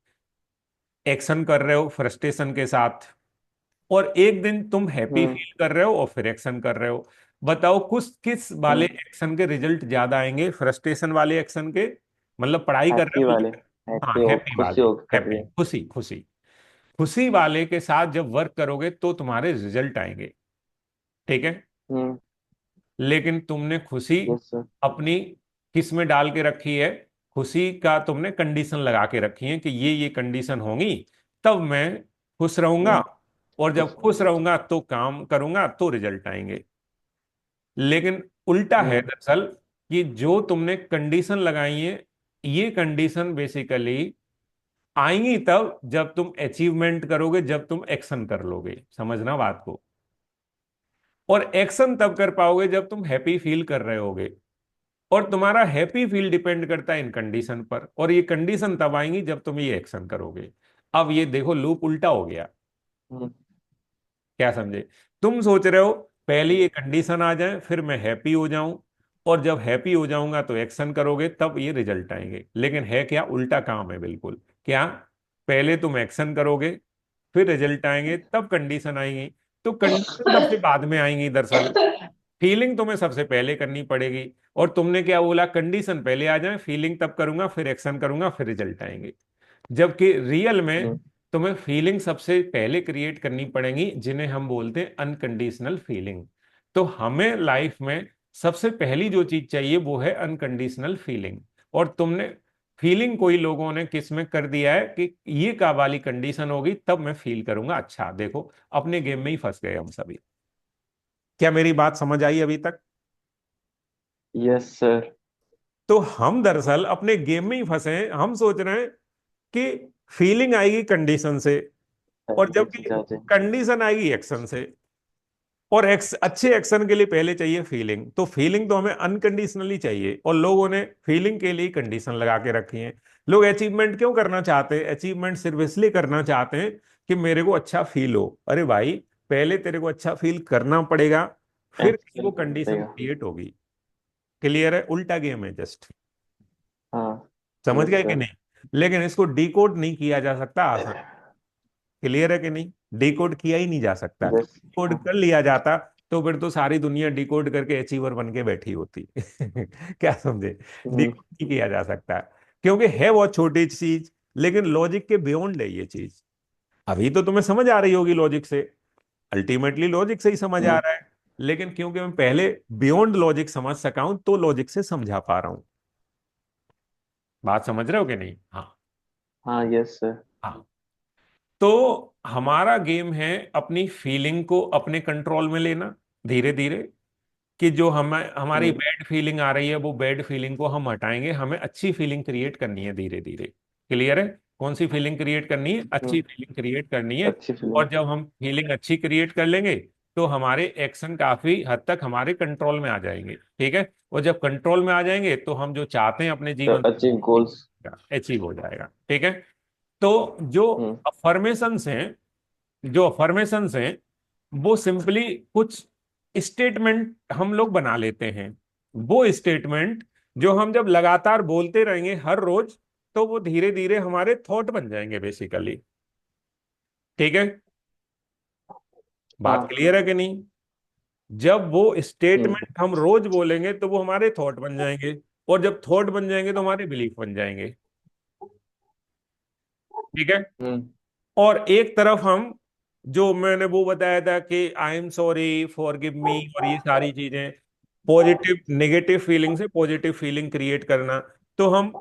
एक्शन कर रहे हो फ्रस्ट्रेशन के साथ, और एक दिन तुम हैप्पी हम्म। फील कर रहे हो और फिर एक्शन कर रहे हो, बताओ कुछ किस वाले हम्म। एक्शन के रिजल्ट ज्यादा आएंगे, फ्रस्ट्रेशन वाले एक्शन के, मतलब पढ़ाई कर रहे हैप्पी हो वाले। हाँ हैप्पी हो, हैप्पी खुशी वाले, हो कर रही हैप्पी, है। खुशी खुशी, खुशी वाले के साथ जब वर्क करोगे तो तुम्हारे रिजल्ट आएंगे। ठीक है, हम्म। लेकिन तुमने खुशी यस सर। अपनी किस में डाल के रखी है, खुशी का तुमने कंडीशन लगा के रखी है कि ये कंडीशन होंगी तब मैं खुश रहूंगा, हम्म। और जब खुश। खुश रहूंगा तो काम करूंगा तो रिजल्ट आएंगे। लेकिन उल्टा है हम्म। दरअसल, कि जो तुमने कंडीशन लगाई है, ये कंडीशन बेसिकली आएंगी तब जब तुम अचीवमेंट करोगे, जब तुम एक्शन कर लोगे। समझना बात को। और एक्शन तब कर पाओगे जब तुम हैप्पी फील कर रहे होगे, और तुम्हारा हैप्पी फील डिपेंड करता है इन कंडीशन पर, और ये कंडीशन तब आएंगी जब तुम ये एक्शन करोगे। अब ये देखो लूप उल्टा हो गया। हम्म। क्या समझे। तुम सोच रहे हो पहले हम्म। ये कंडीशन आ जाए फिर मैं हैप्पी हो जाऊं, और जब हैप्पी हो जाऊंगा तो एक्शन करोगे तब ये रिजल्ट आएंगे। लेकिन है क्या, उल्टा काम है बिल्कुल। क्या, पहले तुम एक्शन करोगे, फिर रिजल्ट आएंगे, तब कंडीशन आएंगी। तो कंडीशन सबसे बाद में आएंगी दरअसल, फीलिंग तुम्हें सबसे पहले करनी पड़ेगी। और तुमने क्या बोला, कंडीशन पहले आ जाए, फीलिंग तब करूंगा, फिर एक्शन करूंगा, फिर रिजल्ट आएंगे। जबकि रियल में हम्म। तुम्हें फीलिंग सबसे पहले क्रिएट करनी पड़ेगी, जिन्हें हम बोलते हैं अनकंडीशनल फीलिंग। तो हमें लाइफ में सबसे पहली जो चीज चाहिए वो है अनकंडीशनल फीलिंग। और तुमने फीलिंग कोई लोगों ने किस में कर दिया है कि ये का वाली कंडीशन होगी तब मैं फील करूंगा अच्छा। देखो अपने गेम में ही फंस गए हम सभी। क्या मेरी बात समझ आई अभी तक। Yes sir. तो हम दरअसल अपने गेम में ही फंसे हैं। हम सोच रहे हैं कि फीलिंग आएगी कंडीशन से, और पहले जबकि से ज्यादा। कंडीशन आएगी एक्शन से। और अच्छे एक्शन के लिए पहले चाहिए फीलिंग, तो फीलिंग तो हमें अनकंडीशनली चाहिए, और लोगों ने फीलिंग के लिए कंडीशन लगा के रखी है। लोग अचीवमेंट क्यों करना चाहते हैं, अचीवमेंट सिर्फ इसलिए करना चाहते हैं कि मेरे को अच्छा फील हो। अरे भाई, पहले तेरे को अच्छा फील करना पड़ेगा, फिर एक्शन वो करना कंडीशन पड़ेगा। क्रिएट होगी। क्लियर है, उल्टा गेम है जस्ट। हाँ। समझ यस गए कि सर। नहीं। लेकिन इसको डिकोड नहीं किया जा सकता आसान। क्लियर है कि नहीं, डिकोड किया ही नहीं जा सकता। यस। डिकोड हाँ। कर लिया जाता तो फिर तो सारी दुनिया डिकोड करके अचीवर बन के बैठी होती। क्या समझे। हम्म। डिकोड नहीं किया जा सकता, क्योंकि है बहुत छोटी चीज, लेकिन लॉजिक के बियॉन्ड है ये चीज। अभी तो तुम्हें समझ आ रही होगी लॉजिक से, अल्टीमेटली लॉजिक से ही समझ आ हम्म। रहा है, लेकिन क्योंकि मैं पहले बियॉन्ड लॉजिक समझ सका हूं तो लॉजिक से समझा पा रहा हूं। बात समझ रहे हो कि नहीं? हाँ। हाँ, यस सर। हाँ। तो हमारा गेम है अपनी फीलिंग को अपने कंट्रोल में लेना, धीरे धीरे, कि जो हमारी हम्म। बैड फीलिंग आ रही है वो बैड फीलिंग को हम हटाएंगे, हमें अच्छी फीलिंग क्रिएट करनी है धीरे धीरे। क्लियर है? कौन सी फीलिंग क्रिएट करनी है? अच्छी हम्म। फीलिंग क्रिएट करनी है। अच्छी फीलिंग। और जब हम फीलिंग अच्छी क्रिएट कर लेंगे तो हमारे एक्शन काफी हद तक हमारे कंट्रोल में आ जाएंगे। ठीक है? और जब कंट्रोल में आ जाएंगे तो हम जो चाहते हैं अपने तो जीवन अचीव गोल्स। अचीव हो जाएगा। ठीक है? तो जो हम्म। अफर्मेशंस हैं, जो अफर्मेशंस हैं वो सिंपली कुछ स्टेटमेंट हम लोग बना लेते हैं। वो स्टेटमेंट जो हम जब लगातार बोलते रहेंगे हर रोज, तो वो धीरे धीरे हमारे थॉट बन जाएंगे बेसिकली। ठीक है? बात हाँ। क्लियर है कि नहीं? जब वो हम्म। स्टेटमेंट हम रोज बोलेंगे तो वो हमारे थॉट बन जाएंगे, और जब थॉट बन जाएंगे तो हमारे बिलीफ बन जाएंगे। ठीक है? हम्म। और एक तरफ हम, जो मैंने वो बताया था कि I am sorry, forgive me, और ये सारी चीजें, पॉजिटिव नेगेटिव फीलिंग से पॉजिटिव फीलिंग क्रिएट करना, तो हम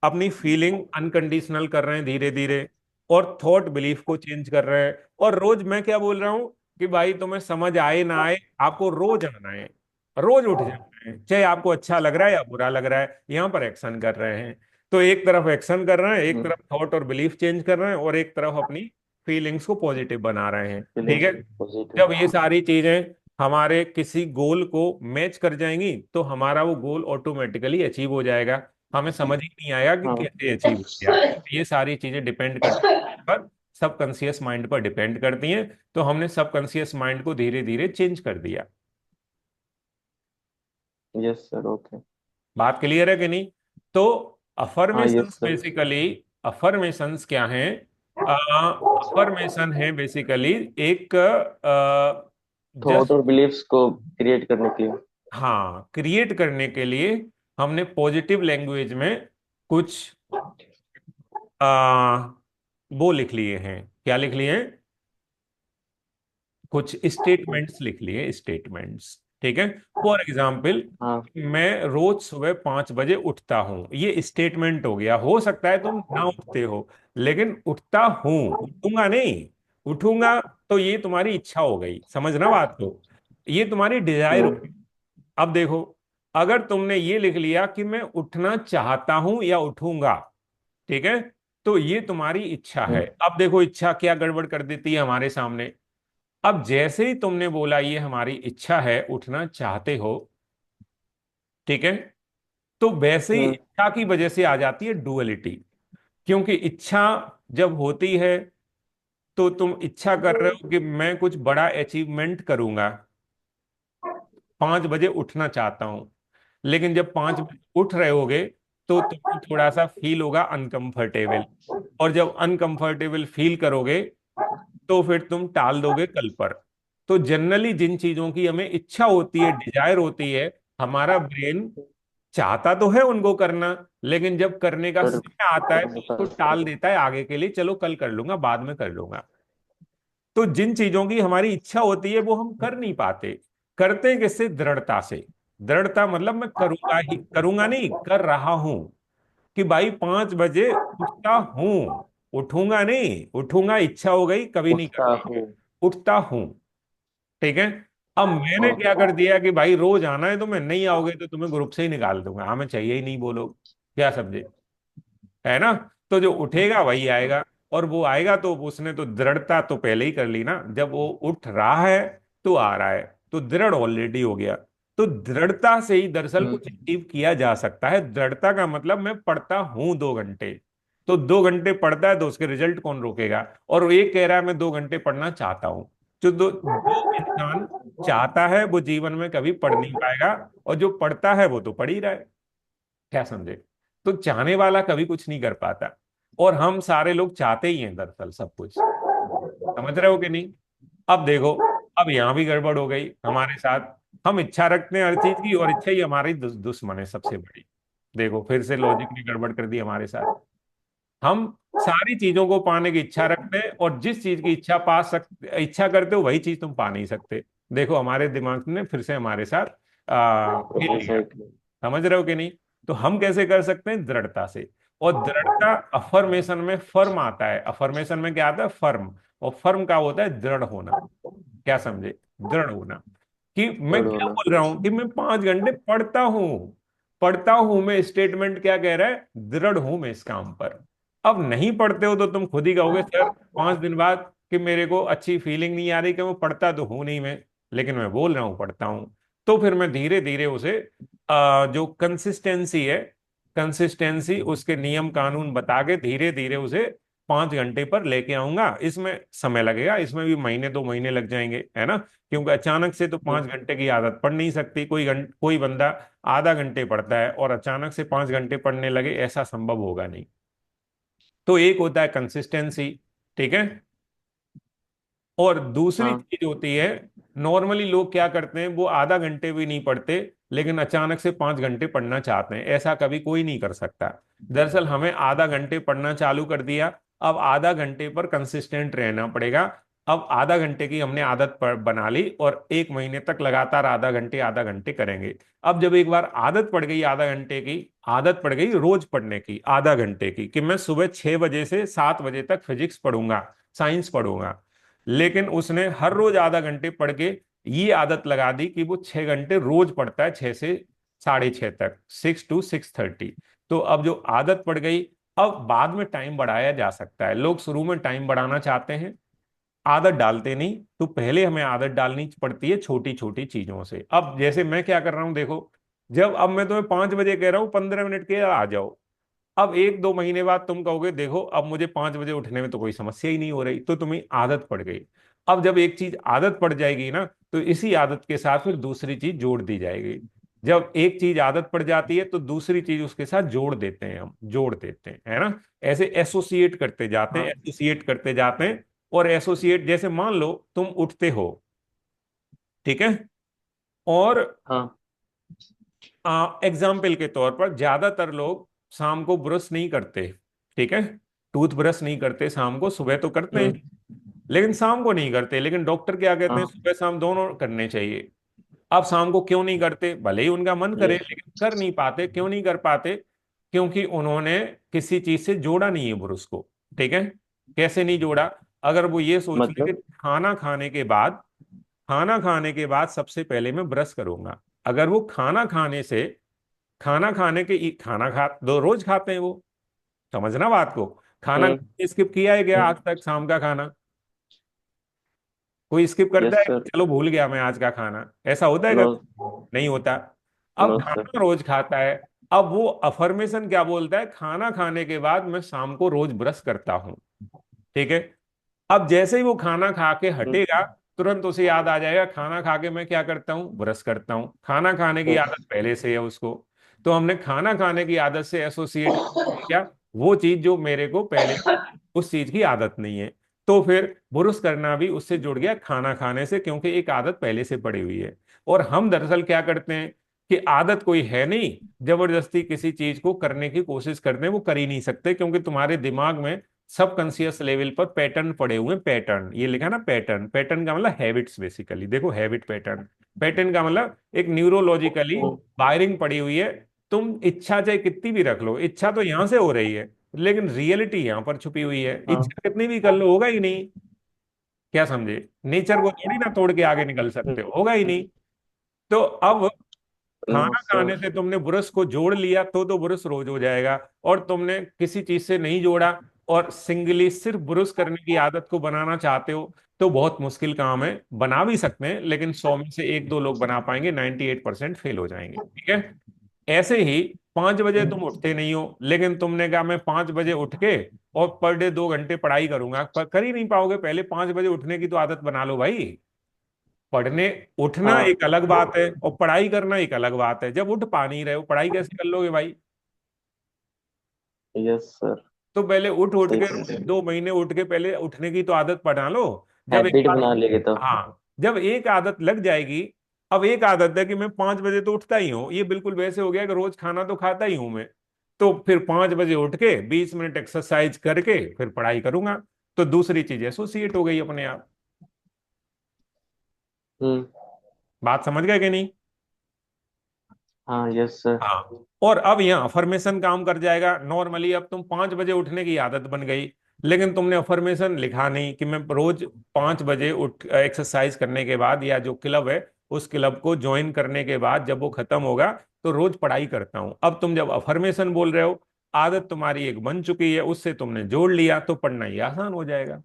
अपनी फीलिंग अनकंडीशनल कर रहे हैं धीरे धीरे, और थॉट बिलीफ को चेंज कर रहे हैं। और रोज मैं क्या बोल रहा हूँ कि भाई तुम्हें समझ आए ना आए, आपको रोज आना है, रोज उठ जाना है, चाहे आपको अच्छा लग रहा है या बुरा लग रहा है, यहाँ पर एक्शन कर रहे हैं। तो एक तरफ एक्शन कर रहे हैं, एक हम्म। तरफ थॉट और बिलीफ चेंज कर रहे हैं, और एक तरफ अपनी फीलिंग्स को पॉजिटिव बना रहे हैं। ठीक फीलिंग्स है? पॉजिटिव। जब ये सारी चीजें हमारे किसी गोल को मैच कर जाएंगी तो हमारा वो गोल ऑटोमेटिकली अचीव हो जाएगा। हमें समझ ही नहीं आएगा कि हाँ। कैसे अचीव हो गया। ये सारी चीजें डिपेंड करती हैं पर सबकॉन्शियस माइंड पर डिपेंड करती हैं। तो हमने सबकॉन्शियस माइंड को धीरे धीरे चेंज कर दिया। Yes sir, okay. बात क्लियर है कि नहीं? तो हाँ, yes affirmations sir. Basically, affirmations क्या हैं? अफर्मेशन है बेसिकली एक थॉट जस्ट, और बिलीफ्स को क्रिएट करने के लिए। हाँ, क्रिएट करने के लिए हमने पॉजिटिव लैंग्वेज में कुछ आ, वो लिख लिए हैं। क्या लिख लिए हैं? कुछ स्टेटमेंट्स लिख लिए, स्टेटमेंट्स। ठीक है? फॉर एग्जाम्पल, हाँ। मैं रोज सुबह 5 बजे उठता हूं, ये स्टेटमेंट हो गया। हो सकता है तुम ना उठते हो, लेकिन उठता हूं, उठूंगा नहीं। उठूंगा तो ये तुम्हारी इच्छा हो गई, समझना बात को, ये तुम्हारी डिजायर हो गई। हम्म। अब देखो, अगर तुमने ये लिख लिया कि मैं उठना चाहता हूं या उठूंगा, ठीक है, तो ये तुम्हारी इच्छा है। हम्म। अब देखो इच्छा क्या गड़बड़ कर देती है हमारे सामने। अब जैसे ही तुमने बोला ये हमारी इच्छा है, उठना चाहते हो, ठीक है, तो वैसे ही हम्म। इच्छा की वजह से आ जाती है डुअलिटी। क्योंकि इच्छा जब होती है तो तुम इच्छा कर रहे हो कि मैं कुछ बड़ा अचीवमेंट करूंगा, 5 बजे उठना चाहता हूं। लेकिन जब 5 बजे उठ रहे होगे तो तुमको थोड़ा सा फील होगा अनकंफर्टेबल, और जब अनकंफर्टेबल फील करोगे तो फिर तुम टाल दोगे कल पर। तो जनरली जिन चीजों की हमें इच्छा होती है, डिजायर होती है, हमारा ब्रेन चाहता तो है उनको करना, लेकिन जब करने का पर समय आता है कर तो नहीं उसको पाते। टाल देता है आगे के लिए, चलो कल कर लूंगा, बाद में कर लूंगा। तो जिन चीजों की हमारी इच्छा होती है वो हम कर नहीं पाते। करते हैं किससे? दृढ़ता से। दृढ़ता मतलब मैं करूंगा ही, करूंगा नहीं, कर रहा हूं। कि भाई 5 बजे उठता हूं, उठूंगा नहीं, उठूंगा इच्छा हो गई, कभी नहीं कर उठता पाओगे, हूँ। उठता हूं। ठीक है? अब मैंने हाँ। क्या कर दिया कि भाई रोज आना है, तो मैं नहीं आओगे तो तुम्हें ग्रुप से ही निकाल दूंगा, हमें चाहिए ही नहीं बोलो। क्या समझे? है ना? तो जो उठेगा वही आएगा, और वो आएगा तो उसने तो दृढ़ता तो पहले ही कर ली ना, जब वो उठ रहा है तो आ रहा है, तो दृढ़ ऑलरेडी हो गया। तो दृढ़ता से ही दरअसल कुछ हम्म। अचीव किया जा सकता है। दृढ़ता का मतलब मैं पढ़ता हूं 2 घंटे, तो 2 घंटे पढ़ता है तो उसके रिजल्ट कौन रोकेगा? और वो एक कह रहा है मैं 2 घंटे पढ़ना चाहता हूं। जो इंसान चाहता है वो जीवन में कभी पढ़ नहीं पाएगा, और जो पढ़ता है वो तो पढ़ ही रहा है। क्या समझे? तो चाहने वाला कभी कुछ नहीं कर पाता, और हम सारे लोग चाहते ही हैं दरअसल सब कुछ। समझ रहे हो कि नहीं? अब देखो, अब यहां भी गड़बड़ हो गई हमारे साथ। हम इच्छा रखते हैं हर चीज की, और इच्छा ही हमारी दुश्मन है सबसे बड़ी। देखो फिर से लॉजिक ने गड़बड़ कर दी हमारे साथ। हम सारी चीजों को पाने की इच्छा रखते हैं, और जिस चीज की इच्छा करते हो वही चीज तुम पा नहीं सकते। देखो हमारे दिमाग ने फिर से हमारे साथ खेल लिया। एग्जैक्टली। समझ रहे हो कि नहीं? तो हम कैसे कर सकते हैं? दृढ़ता से। और दृढ़ता, अफर्मेशन में फर्म आता है, अफर्मेशन में क्या आता है? फर्म। और फर्म का होता है दृढ़ होना। क्या समझे? दृढ़ होना। कि मैं क्या बढ़ोना। बोल रहा हूं कि मैं 5 घंटे पढ़ता हूं। पढ़ता हूं मैं, स्टेटमेंट क्या कह रहा है? दृढ़ हूं मैं इस काम पर। अब नहीं पढ़ते हो तो तुम खुद ही कहोगे सर 5 दिन बाद कि मेरे को अच्छी फीलिंग नहीं आ रही, कि मैं पढ़ता तो हूं नहीं मैं, लेकिन मैं बोल रहा हूं पढ़ता हूं। तो फिर मैं धीरे धीरे उसे जो कंसिस्टेंसी है, कंसिस्टेंसी उसके नियम कानून बता के धीरे धीरे उसे 5 घंटे पर लेके आऊंगा। इसमें समय लगेगा, इसमें भी महीने 2 महीने लग जाएंगे, है ना? क्योंकि अचानक से तो 5 घंटे की आदत पड़ नहीं सकती। कोई बंदा आधा घंटे पढ़ता है और अचानक से 5 घंटे पढ़ने लगे, ऐसा संभव होगा नहीं। तो एक होता है कंसिस्टेंसी, ठीक है। और दूसरी हाँ। चीज होती है, नॉर्मली लोग क्या करते हैं, वो आधा घंटे भी नहीं पढ़ते, लेकिन अचानक से 5 घंटे पढ़ना चाहते हैं। ऐसा कभी कोई नहीं कर सकता। दरअसल हमें आधा घंटे पढ़ना चालू कर दिया, अब आधा घंटे पर कंसिस्टेंट रहना पड़ेगा। अब आधा घंटे की हमने आदत बना ली, और 1 महीने तक लगातार आधा घंटे करेंगे। अब जब एक बार आदत पड़ गई, आधा घंटे की आदत पड़ गई रोज पढ़ने की, आधा घंटे की, कि मैं सुबह 6 बजे से 7 बजे तक फिजिक्स पढ़ूंगा, साइंस पढ़ूंगा। लेकिन उसने हर रोज आधा घंटे पढ़ के ये आदत लगा दी कि वो 6 घंटे रोज पढ़ता है, 6 से 6:30 तक, 6 to 6:30। तो अब जो आदत पड़ गई, अब बाद में टाइम बढ़ाया जा सकता है। लोग शुरू में टाइम बढ़ाना चाहते हैं, आदत डालते नहीं। तो पहले हमें आदत डालनी पड़ती है छोटी छोटी चीजों से। अब जैसे मैं क्या कर रहा हूं देखो, जब अब मैं तुम्हें 5 बजे कह रहा हूं, 15 मिनट के आ जाओ। अब 1-2 महीने बाद तुम कहोगे देखो अब मुझे 5 बजे उठने में तो कोई समस्या ही नहीं हो रही, तो तुम्हें आदत पड़ गई। अब जब एक चीज आदत पड़ जाएगी ना, तो इसी आदत के साथ फिर दूसरी चीज जोड़ दी जाएगी। जब एक चीज आदत पड़ जाती है तो दूसरी चीज उसके साथ जोड़ देते हैं, हम जोड़ देते हैं, है ना? ऐसे एसोसिएट करते जाते हैं, हाँ। एसोसिएट करते जाते हैं। और एसोसिएट, जैसे मान लो तुम उठते हो, ठीक है, और हाँ। एग्जाम्पल के तौर पर ज्यादातर लोग शाम को ब्रश नहीं करते, ठीक है, टूथ ब्रश नहीं करते शाम को, सुबह तो करते हम्म। हैं लेकिन शाम को नहीं करते। लेकिन डॉक्टर क्या कहते हैं? हाँ। सुबह शाम दोनों करने चाहिए। अब शाम को क्यों नहीं करते? भले ही उनका मन करे, यस। लेकिन कर नहीं पाते। क्यों नहीं कर पाते? क्योंकि उन्होंने किसी चीज से जोड़ा नहीं है ब्रश को, ठीक है। कैसे नहीं जोड़ा? अगर वो ये सोच ले कि मतलब। खाना खाने के बाद सबसे पहले मैं ब्रश करूंगा। अगर वो खाना खाने के खाना खा दो, रोज खाते हैं वो, समझना बात को। खाना हम्म। स्किप किया है क्या हम्म। आज तक? शाम का खाना कोई स्किप करता यस है? सर। चलो भूल गया मैं आज का खाना, ऐसा होता है नो। कभी? नहीं होता। अब नो सर। खाना रोज खाता है। अब वो अफर्मेशन क्या बोलता है? खाना खाने के बाद मैं शाम को रोज ब्रश करता हूं, ठीक है। अब जैसे ही वो खाना खा के हम्म। हटेगा, तुरंत उसे याद आ जाएगा खाना खा के मैं क्या करता हूँ? ब्रश करता हूँ। खाना खाने की यस। आदत पहले से है उसको। तो हमने खाना खाने की आदत से एसोसिएट किया वो चीज जो मेरे को पहले उस चीज की आदत नहीं है। तो फिर ब्रश करना भी उससे जुड़ गया खाना खाने से, क्योंकि एक आदत पहले से पड़ी हुई है। और हम दरअसल क्या करते हैं कि आदत कोई है नहीं, जबरदस्ती किसी चीज को करने की कोशिश करते हैं, वो कर ही नहीं सकते, क्योंकि तुम्हारे दिमाग में सबकॉन्शियस लेवल पर पैटर्न पड़े हुए हैं। पैटर्न, ये लिखा ना पैटर्न, पैटर्न का मतलब हैबिट्स बेसिकली। देखो हैबिट, पैटर्न, पैटर्न का मतलब एक न्यूरोलॉजिकली हम्म। वायरिंग पड़ी हुई है। तुम इच्छा चाहे कितनी भी रख लो, इच्छा तो यहां से हो रही है, लेकिन रियलिटी यहां पर छुपी हुई है। हाँ। इच्छा कितनी भी कर लो होगा ही नहीं। क्या समझे? नेचर को थोड़ी ना तोड़ के आगे निकल सकते हो, होगा ही नहीं। तो अब नो खाना खाने सर। से तुमने ब्रश को जोड़ लिया तो ब्रश रोज हो जाएगा। और तुमने किसी चीज से नहीं जोड़ा, और सिंगली सिर्फ ब्रश करने की आदत को बनाना चाहते हो, तो बहुत मुश्किल काम है। बना भी सकते हैं, लेकिन 100 में से 1-2 लोग बना पाएंगे, 98% फेल हो जाएंगे, ठीक है। ऐसे ही 5 बजे तुम उठते नहीं हो, लेकिन तुमने कहा मैं 5 बजे उठ के और पर डे 2 घंटे पढ़ाई करूंगा, पर कर ही नहीं पाओगे। पहले 5 बजे उठने की तो आदत बना लो भाई। पढ़ने उठना हाँ। एक अलग बात है, और पढ़ाई करना एक अलग बात है। जब उठ पा नहीं रहे हो, पढ़ाई कैसे कर लोगे भाई? Yes sir. तो पहले उठ उठ सही के कह रहे हैं। 2 महीने उठ के पहले उठने की तो आदत पड़ा लो। जब एक हैबिट बार, बना लेंगे तो। हाँ, जब एक आदत लग जाएगी। अब एक आदत है कि मैं 5 बजे तो उठता ही हूँ, ये बिल्कुल वैसे हो गया कि रोज खाना तो खाता ही हूं मैं। तो फिर 5 बजे उठ के 20 मिनट एक्सरसाइज करके फिर पढ़ाई करूंगा। तो दूसरी चीज एसोसिएट हो गई अपने आप। हम्म। बात समझ गए कि नहीं? हाँ, यस सर। हाँ। और अब यहाँ अफर्मेशन काम कर जाएगा। नॉर्मली अब तुम 5 बजे उठने की आदत बन गई, लेकिन तुमने अफर्मेशन लिखा नहीं कि मैं रोज 5 बजे उठ एक्सरसाइज करने के बाद, या जो क्लब है उस क्लब को ज्वाइन करने के बाद जब वो खत्म होगा तो रोज पढ़ाई करता हूं। अब तुम जब अफर्मेशन बोल रहे हो, आदत तुम्हारी एक बन चुकी है, उससे तुमने जोड़ लिया, तो पढ़ना ही आसान हो जाएगा।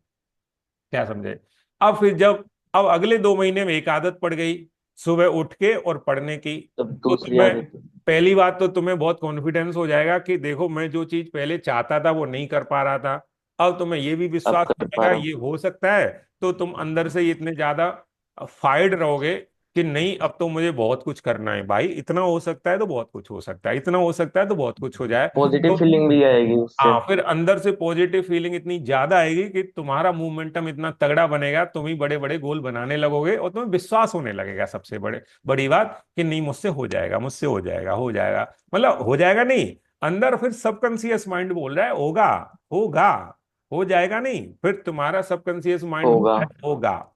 क्या समझे? अब फिर जब अब अगले 2 महीने में एक आदत पड़ गई सुबह उठ के और पढ़ने की, तब तो दूसरी तुम्हें आदत। पहली बात तो तुम्हें बहुत कॉन्फिडेंस हो जाएगा कि देखो मैं जो चीज पहले चाहता था वो नहीं कर पा रहा था, अब तुम्हें ये भी अब विश्वास हो कर पा जाएगा रहा हूँ। ये हो सकता है। तो तुम अंदर से इतने ज्यादा फाइड रहोगे कि नहीं अब तो मुझे बहुत कुछ करना है भाई, इतना हो सकता है तो बहुत कुछ हो सकता है, इतना हो सकता है तो बहुत कुछ हो जाए। पॉजिटिव तो फीलिंग भी आएगी उससे। हाँ, फिर अंदर से पॉजिटिव फीलिंग इतनी ज्यादा आएगी कि तुम्हारा मोमेंटम इतना तगड़ा बनेगा, तुम ही बड़े बड़े गोल बनाने लगोगे और तुम्हें विश्वास होने लगेगा। सबसे बड़ी बात कि नहीं मुझसे हो जाएगा, मुझसे हो जाएगा, हो जाएगा। मतलब हो जाएगा नहीं, अंदर फिर सबकॉन्शियस माइंड बोल रहा है होगा, होगा, हो जाएगा नहीं, फिर तुम्हारा सबकॉन्शियस माइंड बोल होगा। रहा है होगा।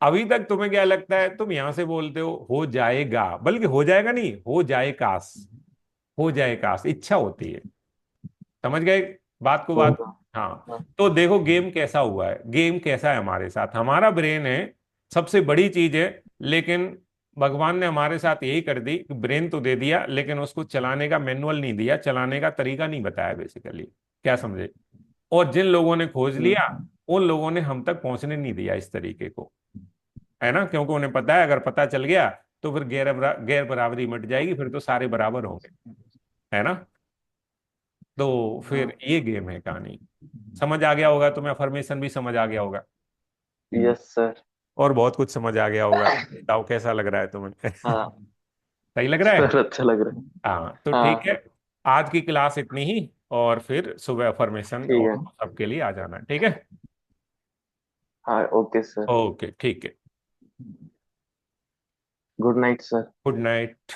अभी तक तुम्हें क्या लगता है, तुम यहां से बोलते हो जाएगा, बल्कि हो जाएगा नहीं, हो जाए काश, हो जाए काश इच्छा होती है। समझ गए बात को बात? होगा। हाँ। हाँ। तो देखो गेम कैसा हुआ है, गेम कैसा है हमारे साथ, हमारा ब्रेन है सबसे बड़ी चीज है, लेकिन भगवान ने हमारे साथ यही कर दी कि ब्रेन तो दे दिया लेकिन उसको चलाने का मैनुअल नहीं दिया, चलाने का तरीका नहीं बताया बेसिकली। क्या समझे? और जिन लोगों ने खोज लिया हम्म। उन लोगों ने हम तक पहुंचने नहीं दिया इस तरीके को, है ना? क्योंकि उन्हें पता है अगर पता चल गया तो फिर गैर बराबरी मिट जाएगी, फिर तो सारे बराबर होंगे, है ना? तो हाँ। फिर ये गेम है कहानी। समझ आ गया होगा तुम्हें, अफर्मेशन भी समझ आ गया होगा, यस सर। और बहुत कुछ समझ आ गया होगा। बताओ कैसा लग रहा है तुम्हें? हाँ सही लग रहा है? सर, अच्छा लग रहा है। हाँ तो ठीक है। हाँ। आज की क्लास इतनी ही, और फिर सुबह अफर्मेशन ठीक और है। सबके लिए आ जाना, ठीक है? हाँ, ओके सर। ओके ठीक है। Good night sir. Good night.